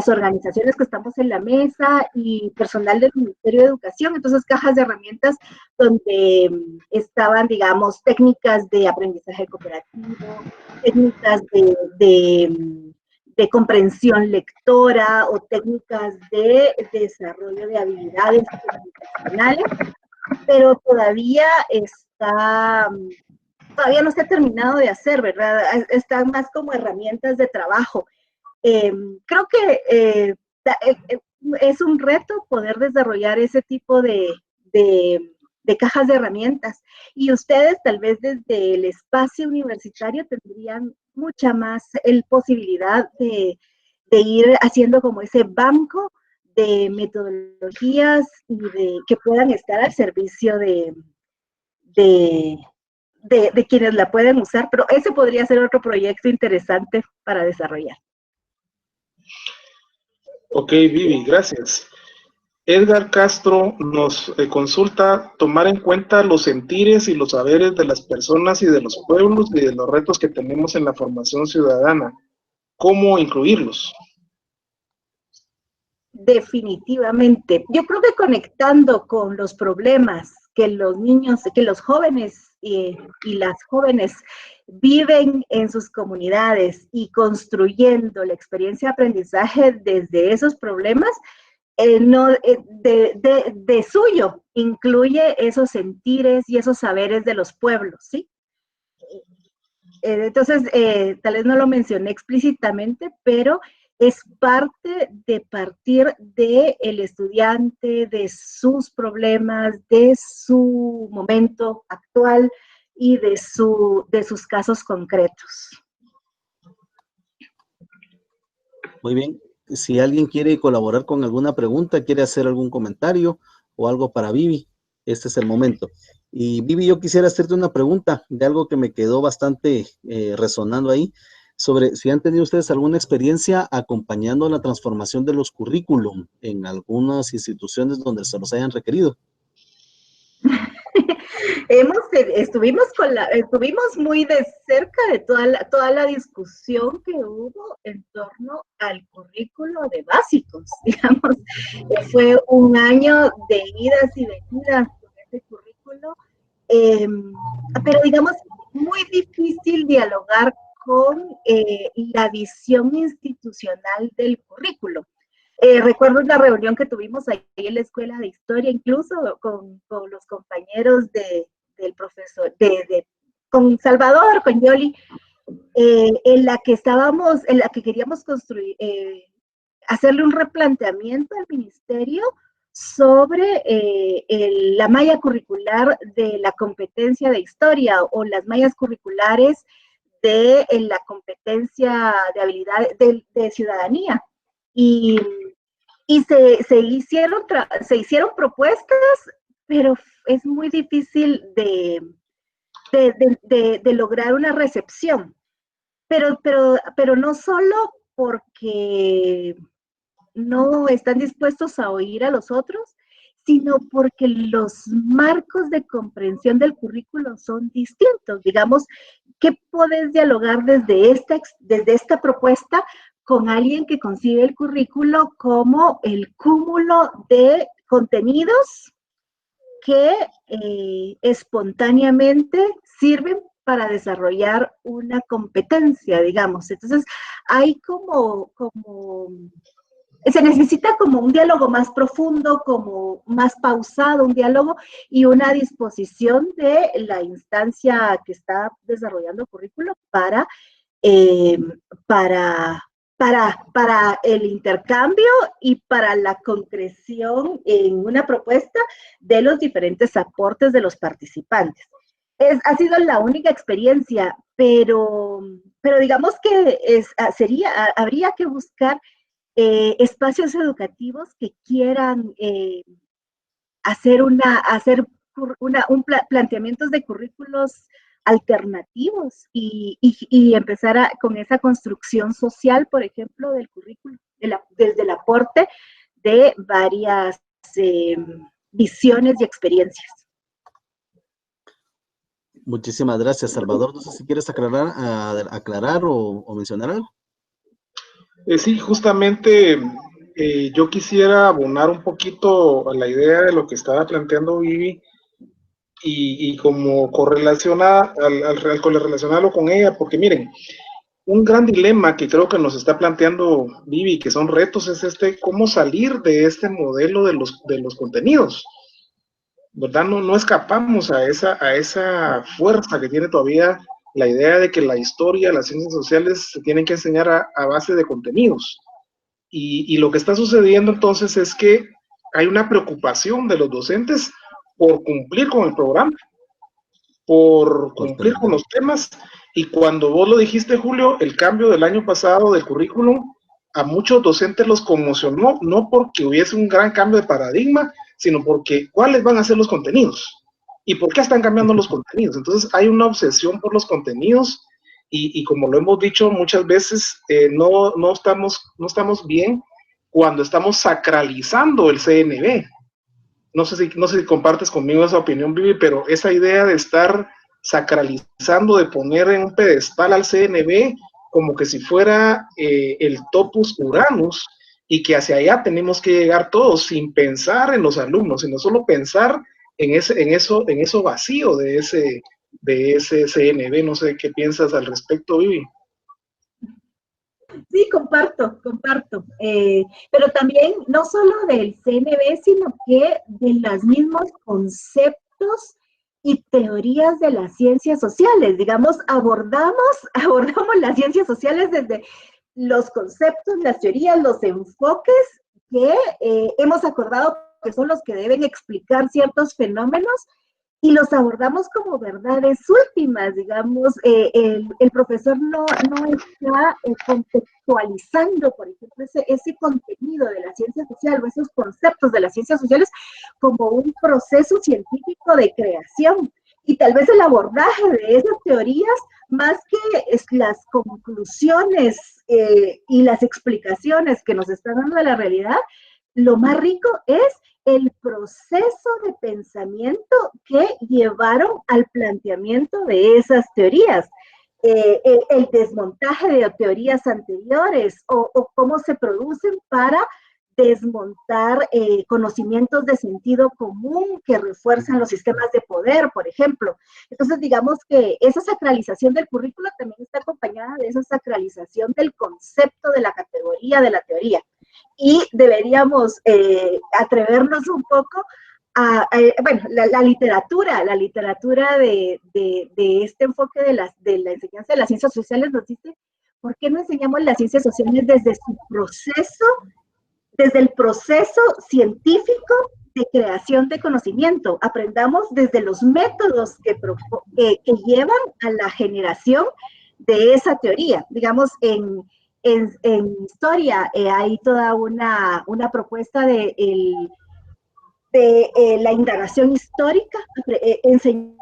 organizaciones que estamos en la mesa y personal del Ministerio de Educación. Entonces, cajas de herramientas donde estaban, digamos, técnicas de aprendizaje cooperativo, técnicas de comprensión lectora o técnicas de desarrollo de habilidades comunicacionales, pero todavía no está terminado de hacer, ¿verdad? Están más como herramientas de trabajo. Creo que es un reto poder desarrollar ese tipo de cajas de herramientas, y ustedes tal vez desde el espacio universitario tendrían mucha más posibilidad de ir haciendo como ese banco de metodologías y que puedan estar al servicio de de quienes la pueden usar, pero ese podría ser otro proyecto interesante para desarrollar. Ok, Vivi, gracias. Edgar Castro nos consulta tomar en cuenta los sentires y los saberes de las personas y de los pueblos y de los retos que tenemos en la formación ciudadana. ¿Cómo incluirlos? Definitivamente. Yo creo que conectando con los problemas que los niños, que los jóvenes y las jóvenes viven en sus comunidades y construyendo la experiencia de aprendizaje desde esos problemas, de suyo incluye esos sentires y esos saberes de los pueblos, ¿sí? Entonces, tal vez no lo mencioné explícitamente, pero es parte de partir del estudiante, de sus problemas, de su momento actual y de sus casos concretos. Muy bien. Si alguien quiere colaborar con alguna pregunta, quiere hacer algún comentario o algo para Vivi, este es el momento. Y Vivi, yo quisiera hacerte una pregunta de algo que me quedó bastante resonando ahí, sobre si han tenido ustedes alguna experiencia acompañando la transformación de los currículum en algunas instituciones donde se los hayan requerido. Estuvimos muy de cerca de toda la discusión que hubo en torno al currículo de básicos, digamos. Fue un año de idas y venidas con ese currículo, pero digamos, muy difícil dialogar con la visión institucional del currículo. Recuerdo una reunión que tuvimos ahí en la Escuela de Historia, incluso con los compañeros del profesor, con Salvador, con Yoli, en la que queríamos construir, hacerle un replanteamiento al ministerio sobre la malla curricular de la competencia de historia o las mallas curriculares de la competencia de habilidad de ciudadanía. Y se hicieron propuestas, pero es muy difícil de lograr una recepción. Pero no solo porque no están dispuestos a oír a los otros, sino porque los marcos de comprensión del currículo son distintos. Digamos, ¿qué puedes dialogar desde esta propuesta con alguien que concibe el currículo como el cúmulo de contenidos que espontáneamente sirven para desarrollar una competencia, digamos? Entonces, hay se necesita como un diálogo más profundo, como más pausado, un diálogo y una disposición de la instancia que está desarrollando el currículo para el intercambio y para la concreción en una propuesta de los diferentes aportes de los participantes. Ha sido la única experiencia, pero digamos que habría que buscar espacios educativos que quieran hacer planteamientos de currículos alternativos y empezar con esa construcción social, por ejemplo, del currículo, desde el aporte de varias visiones y experiencias. Muchísimas gracias, Salvador. No sé si quieres aclarar o mencionar algo. Sí, justamente yo quisiera abonar un poquito a la idea de lo que estaba planteando Vivi y como correlacionarlo con ella, porque miren, un gran dilema que creo que nos está planteando Vivi, que son retos, es cómo salir de este modelo de los contenidos, ¿verdad? No escapamos a esa fuerza que tiene todavía la idea de que la historia, las ciencias sociales se tienen que enseñar a base de contenidos. Y lo que está sucediendo entonces es que hay una preocupación de los docentes por cumplir con el programa, por cumplir con los temas. Y cuando vos lo dijiste, Julio, el cambio del año pasado del currículum, a muchos docentes los conmocionó, no porque hubiese un gran cambio de paradigma, sino porque ¿cuáles van a ser los contenidos? ¿Y por qué están cambiando los contenidos? Entonces hay una obsesión por los contenidos y como lo hemos dicho muchas veces, no estamos bien cuando estamos sacralizando el CNV. No sé si compartes conmigo esa opinión, Vivi, pero esa idea de estar sacralizando, de poner en un pedestal al CNV como que si fuera el topus Uranus y que hacia allá tenemos que llegar todos sin pensar en los alumnos, sino solo pensar en eso vacío de ese CNV. No sé qué piensas al respecto, Vivi. Sí, comparto. Pero también no solo del CNV, sino que de los mismos conceptos y teorías de las ciencias sociales. Digamos, abordamos las ciencias sociales desde los conceptos, las teorías, los enfoques que hemos acordado que son los que deben explicar ciertos fenómenos y los abordamos como verdades últimas, digamos, el profesor no está contextualizando, por ejemplo, ese contenido de la ciencia social o esos conceptos de las ciencias sociales como un proceso científico de creación. Y tal vez el abordaje de esas teorías, más que las conclusiones y las explicaciones que nos están dando de la realidad, lo más rico es el proceso de pensamiento que llevaron al planteamiento de esas teorías, el desmontaje de teorías anteriores o cómo se producen para desmontar conocimientos de sentido común que refuerzan los sistemas de poder, por ejemplo. Entonces, digamos que esa sacralización del currículo también está acompañada de esa sacralización del concepto, de la categoría, de la teoría. Y deberíamos atrevernos un poco bueno, la literatura de este enfoque de la enseñanza de las ciencias sociales nos dice, ¿por qué no enseñamos las ciencias sociales desde su proceso, desde el proceso científico de creación de conocimiento? Aprendamos desde los métodos que llevan a la generación de esa teoría. Digamos, en historia hay toda una propuesta de la indagación histórica, enseñar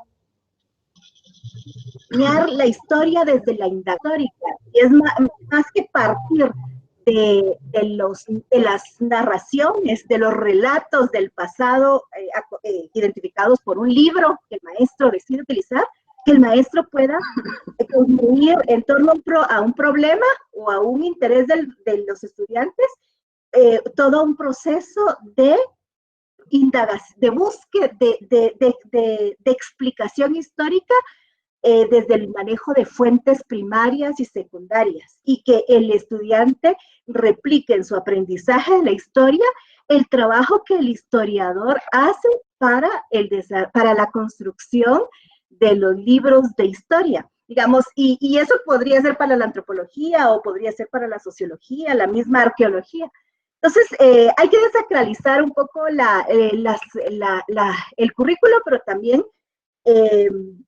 la historia desde la indagación histórica. Y es más que partir de las narraciones, de los relatos del pasado identificados por un libro que el maestro decide utilizar, que el maestro pueda construir en torno a un problema o a un interés de los estudiantes, todo un proceso de indagación, de búsqueda, de explicación histórica desde el manejo de fuentes primarias y secundarias, y que el estudiante replique en su aprendizaje de la historia el trabajo que el historiador hace para la construcción de los libros de historia, digamos, y eso podría ser para la antropología o podría ser para la sociología, la misma arqueología. Entonces, hay que desacralizar un poco el currículo, pero también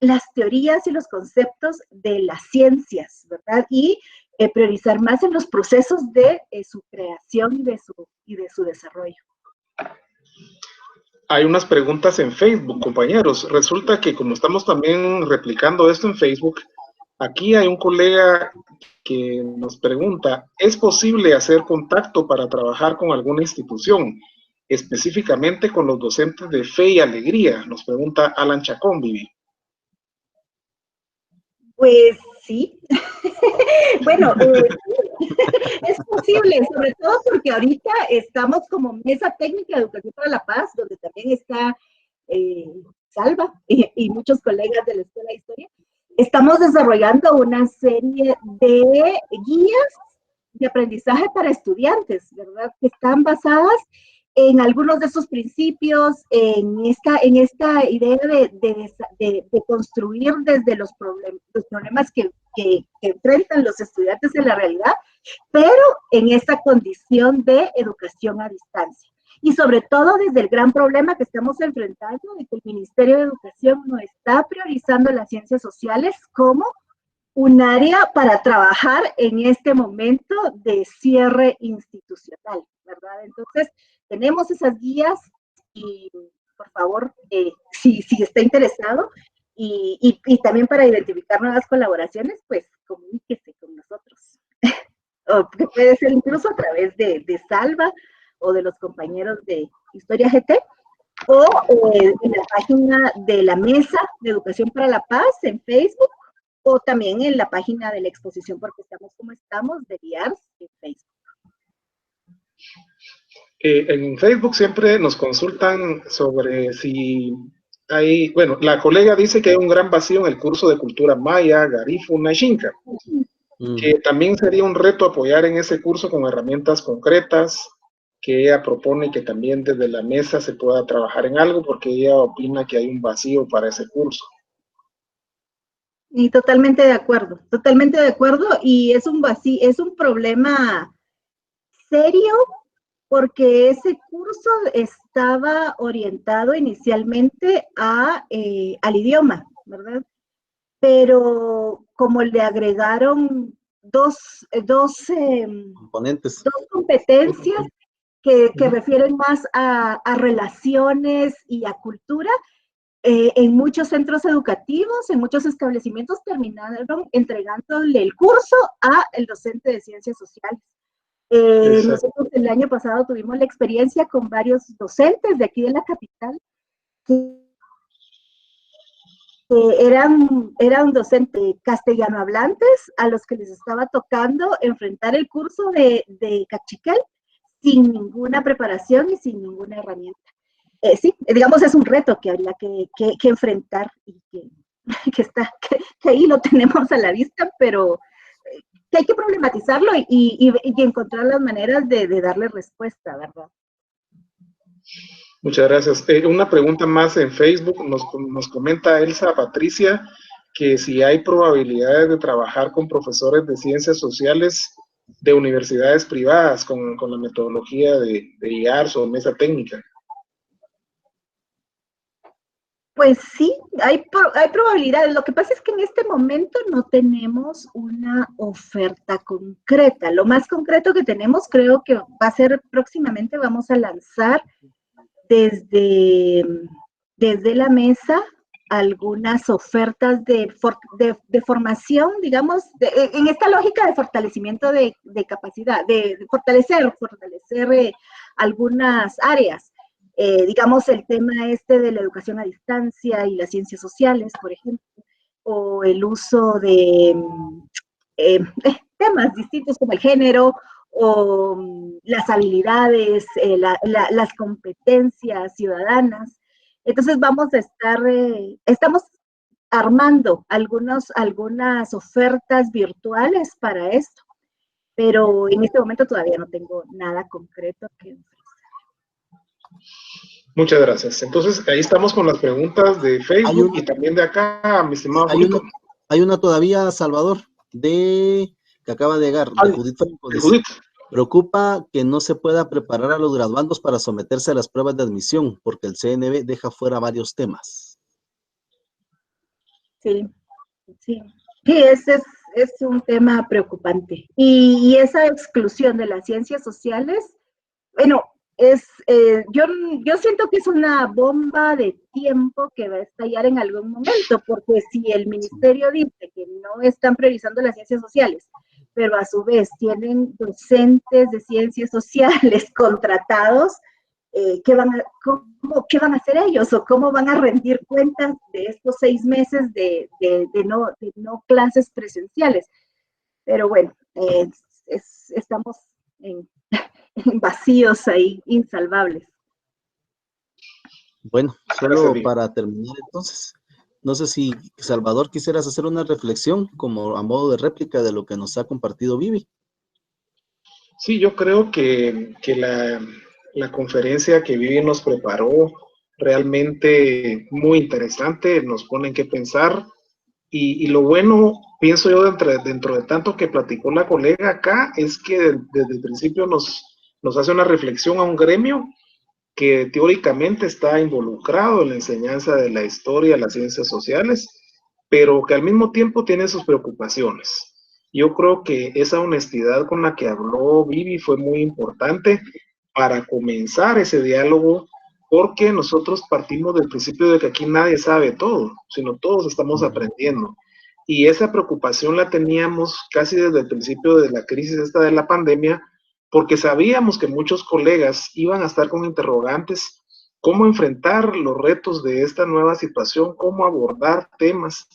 las teorías y los conceptos de las ciencias, ¿verdad? Y priorizar más en los procesos de su creación y de su desarrollo. Hay unas preguntas en Facebook, compañeros. Resulta que como estamos también replicando esto en Facebook, aquí hay un colega que nos pregunta, ¿es posible hacer contacto para trabajar con alguna institución, específicamente con los docentes de Fe y Alegría? Nos pregunta Alan Chacón, Vivi. Pues sí. Bueno, es posible, sobre todo porque ahorita estamos como Mesa Técnica de Educación para la Paz, donde también está Salva y muchos colegas de la Escuela de Historia. Estamos desarrollando una serie de guías de aprendizaje para estudiantes, ¿verdad? Que están basadas en algunos de esos principios, en esta idea de construir desde los problemas que enfrentan los estudiantes en la realidad, pero en esta condición de educación a distancia. Y sobre todo desde el gran problema que estamos enfrentando, de que el Ministerio de Educación no está priorizando las ciencias sociales como un área para trabajar en este momento de cierre institucional, ¿verdad? Entonces, tenemos esas guías y por favor, si está interesado, y también para identificar nuevas colaboraciones, pues comuníquese con nosotros. O que puede ser incluso a través de Salva o de los compañeros de Historia GT, o en la página de la Mesa de Educación para la Paz en Facebook, o también en la página de la exposición Porque Estamos Como Estamos de IARS en Facebook. En Facebook siempre nos consultan sobre si hay, bueno, la colega dice que hay un gran vacío en el curso de cultura maya, garífuna y xinca, que también sería un reto apoyar en ese curso con herramientas concretas, que ella propone que también desde la mesa se pueda trabajar en algo, porque ella opina que hay un vacío para ese curso. Y totalmente de acuerdo, y es un vacío, es un problema serio, porque ese curso estaba orientado inicialmente al idioma, ¿verdad? Pero como le agregaron dos competencias que refieren más a relaciones y a cultura, en muchos centros educativos, en muchos establecimientos, terminaron entregándole el curso al docente de ciencias sociales. Nosotros el año pasado tuvimos la experiencia con varios docentes de aquí de la capital que eran docentes castellano hablantes a los que les estaba tocando enfrentar el curso de Cachiquel sin ninguna preparación y sin ninguna herramienta. Sí, digamos, es un reto que habría que enfrentar y que ahí lo tenemos a la vista, pero que hay que problematizarlo y encontrar las maneras de darle respuesta, ¿verdad? Muchas gracias. Una pregunta más en Facebook. Nos comenta Elsa Patricia que si hay probabilidades de trabajar con profesores de ciencias sociales de universidades privadas con la metodología de IARS o mesa técnica. Pues sí, hay probabilidades. Lo que pasa es que en este momento no tenemos una oferta concreta. Lo más concreto que tenemos, creo que va a ser próximamente, vamos a lanzar desde la mesa algunas ofertas de formación, digamos, en esta lógica de fortalecimiento de capacidad, de fortalecer algunas áreas. Digamos, el tema de la educación a distancia y las ciencias sociales, por ejemplo, o el uso de temas distintos como el género, o las habilidades, las competencias ciudadanas. Entonces estamos armando algunas ofertas virtuales para esto, pero en este momento todavía no tengo nada concreto que ofrecer. Muchas gracias. Entonces, ahí estamos con las preguntas de Facebook y también de acá, mi estimado Julito. Hay una todavía, Salvador, que acaba de llegar, de Judith Franco. Dice, preocupa que no se pueda preparar a los graduandos para someterse a las pruebas de admisión, porque el CNB deja fuera varios temas. Sí, ese es un tema preocupante. Y esa exclusión de las ciencias sociales, bueno, yo siento que es una bomba de tiempo que va a estallar en algún momento, porque si el ministerio dice que no están priorizando las ciencias sociales, pero a su vez tienen docentes de ciencias sociales contratados, ¿qué van a hacer ellos? ¿O cómo van a rendir cuentas de estos 6 meses de no clases presenciales? Pero bueno, estamos en vacíos ahí, insalvables. Bueno, solo para terminar entonces, no sé si, Salvador, quisieras hacer una reflexión como a modo de réplica de lo que nos ha compartido Vivi. Sí, yo creo que la conferencia que Vivi nos preparó realmente muy interesante, nos pone en qué pensar y lo bueno, pienso yo, dentro de tanto que platicó la colega acá, es que desde el principio nos hace una reflexión a un gremio que teóricamente está involucrado en la enseñanza de la historia, las ciencias sociales, pero que al mismo tiempo tiene sus preocupaciones. Yo creo que esa honestidad con la que habló Vivi fue muy importante para comenzar ese diálogo porque nosotros partimos del principio de que aquí nadie sabe todo, sino todos estamos aprendiendo. Y esa preocupación la teníamos casi desde el principio de la crisis esta de la pandemia, porque sabíamos que muchos colegas iban a estar con interrogantes, cómo enfrentar los retos de esta nueva situación, cómo abordar temas.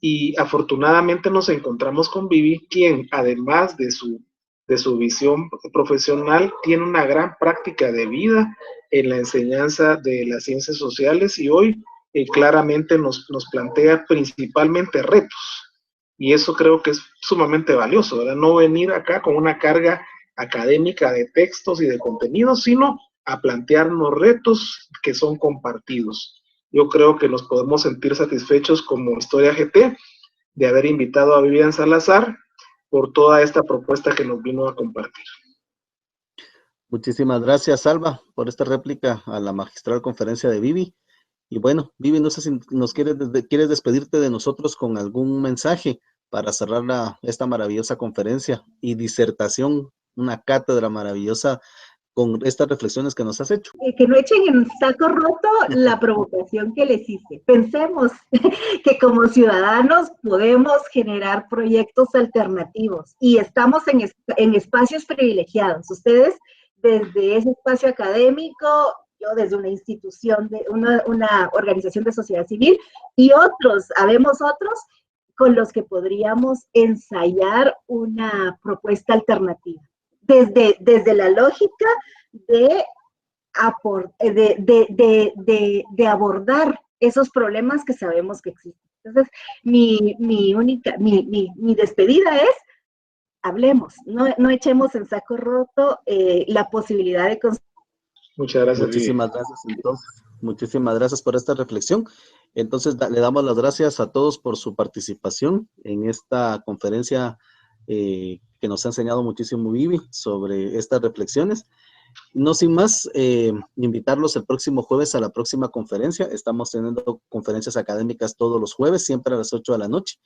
Y afortunadamente nos encontramos con Vivi, quien además de su visión profesional, tiene una gran práctica de vida en la enseñanza de las ciencias sociales y hoy claramente nos plantea principalmente retos. Y eso creo que es sumamente valioso, ¿verdad? No venir acá con una carga académica de textos y de contenidos, sino a plantearnos retos que son compartidos. Yo creo que nos podemos sentir satisfechos como Historia GT de haber invitado a Vivian Salazar por toda esta propuesta que nos vino a compartir. Muchísimas gracias, Alba, por esta réplica a la magistral conferencia de Vivi. Y bueno, Vivi, no sé si nos quieres despedirte de nosotros con algún mensaje para cerrar esta maravillosa conferencia y disertación, una cátedra maravillosa con estas reflexiones que nos has hecho. Que no echen en saco roto la provocación que les hice. Pensemos que como ciudadanos podemos generar proyectos alternativos y estamos en espacios privilegiados. Ustedes desde ese espacio académico, yo desde una institución, una organización de sociedad civil y habemos otros con los que podríamos ensayar una propuesta alternativa. Desde la lógica de abordar esos problemas que sabemos que existen. Entonces, mi despedida es, hablemos, no echemos en saco roto la posibilidad de construir. Muchas gracias. Muchísimas gracias, entonces. Muchísimas gracias por esta reflexión. Entonces, le damos las gracias a todos por su participación en esta conferencia que nos ha enseñado muchísimo Vivi sobre estas reflexiones. No sin más, invitarlos el próximo jueves a la próxima conferencia. Estamos teniendo conferencias académicas todos los jueves, siempre a las 8 de la noche.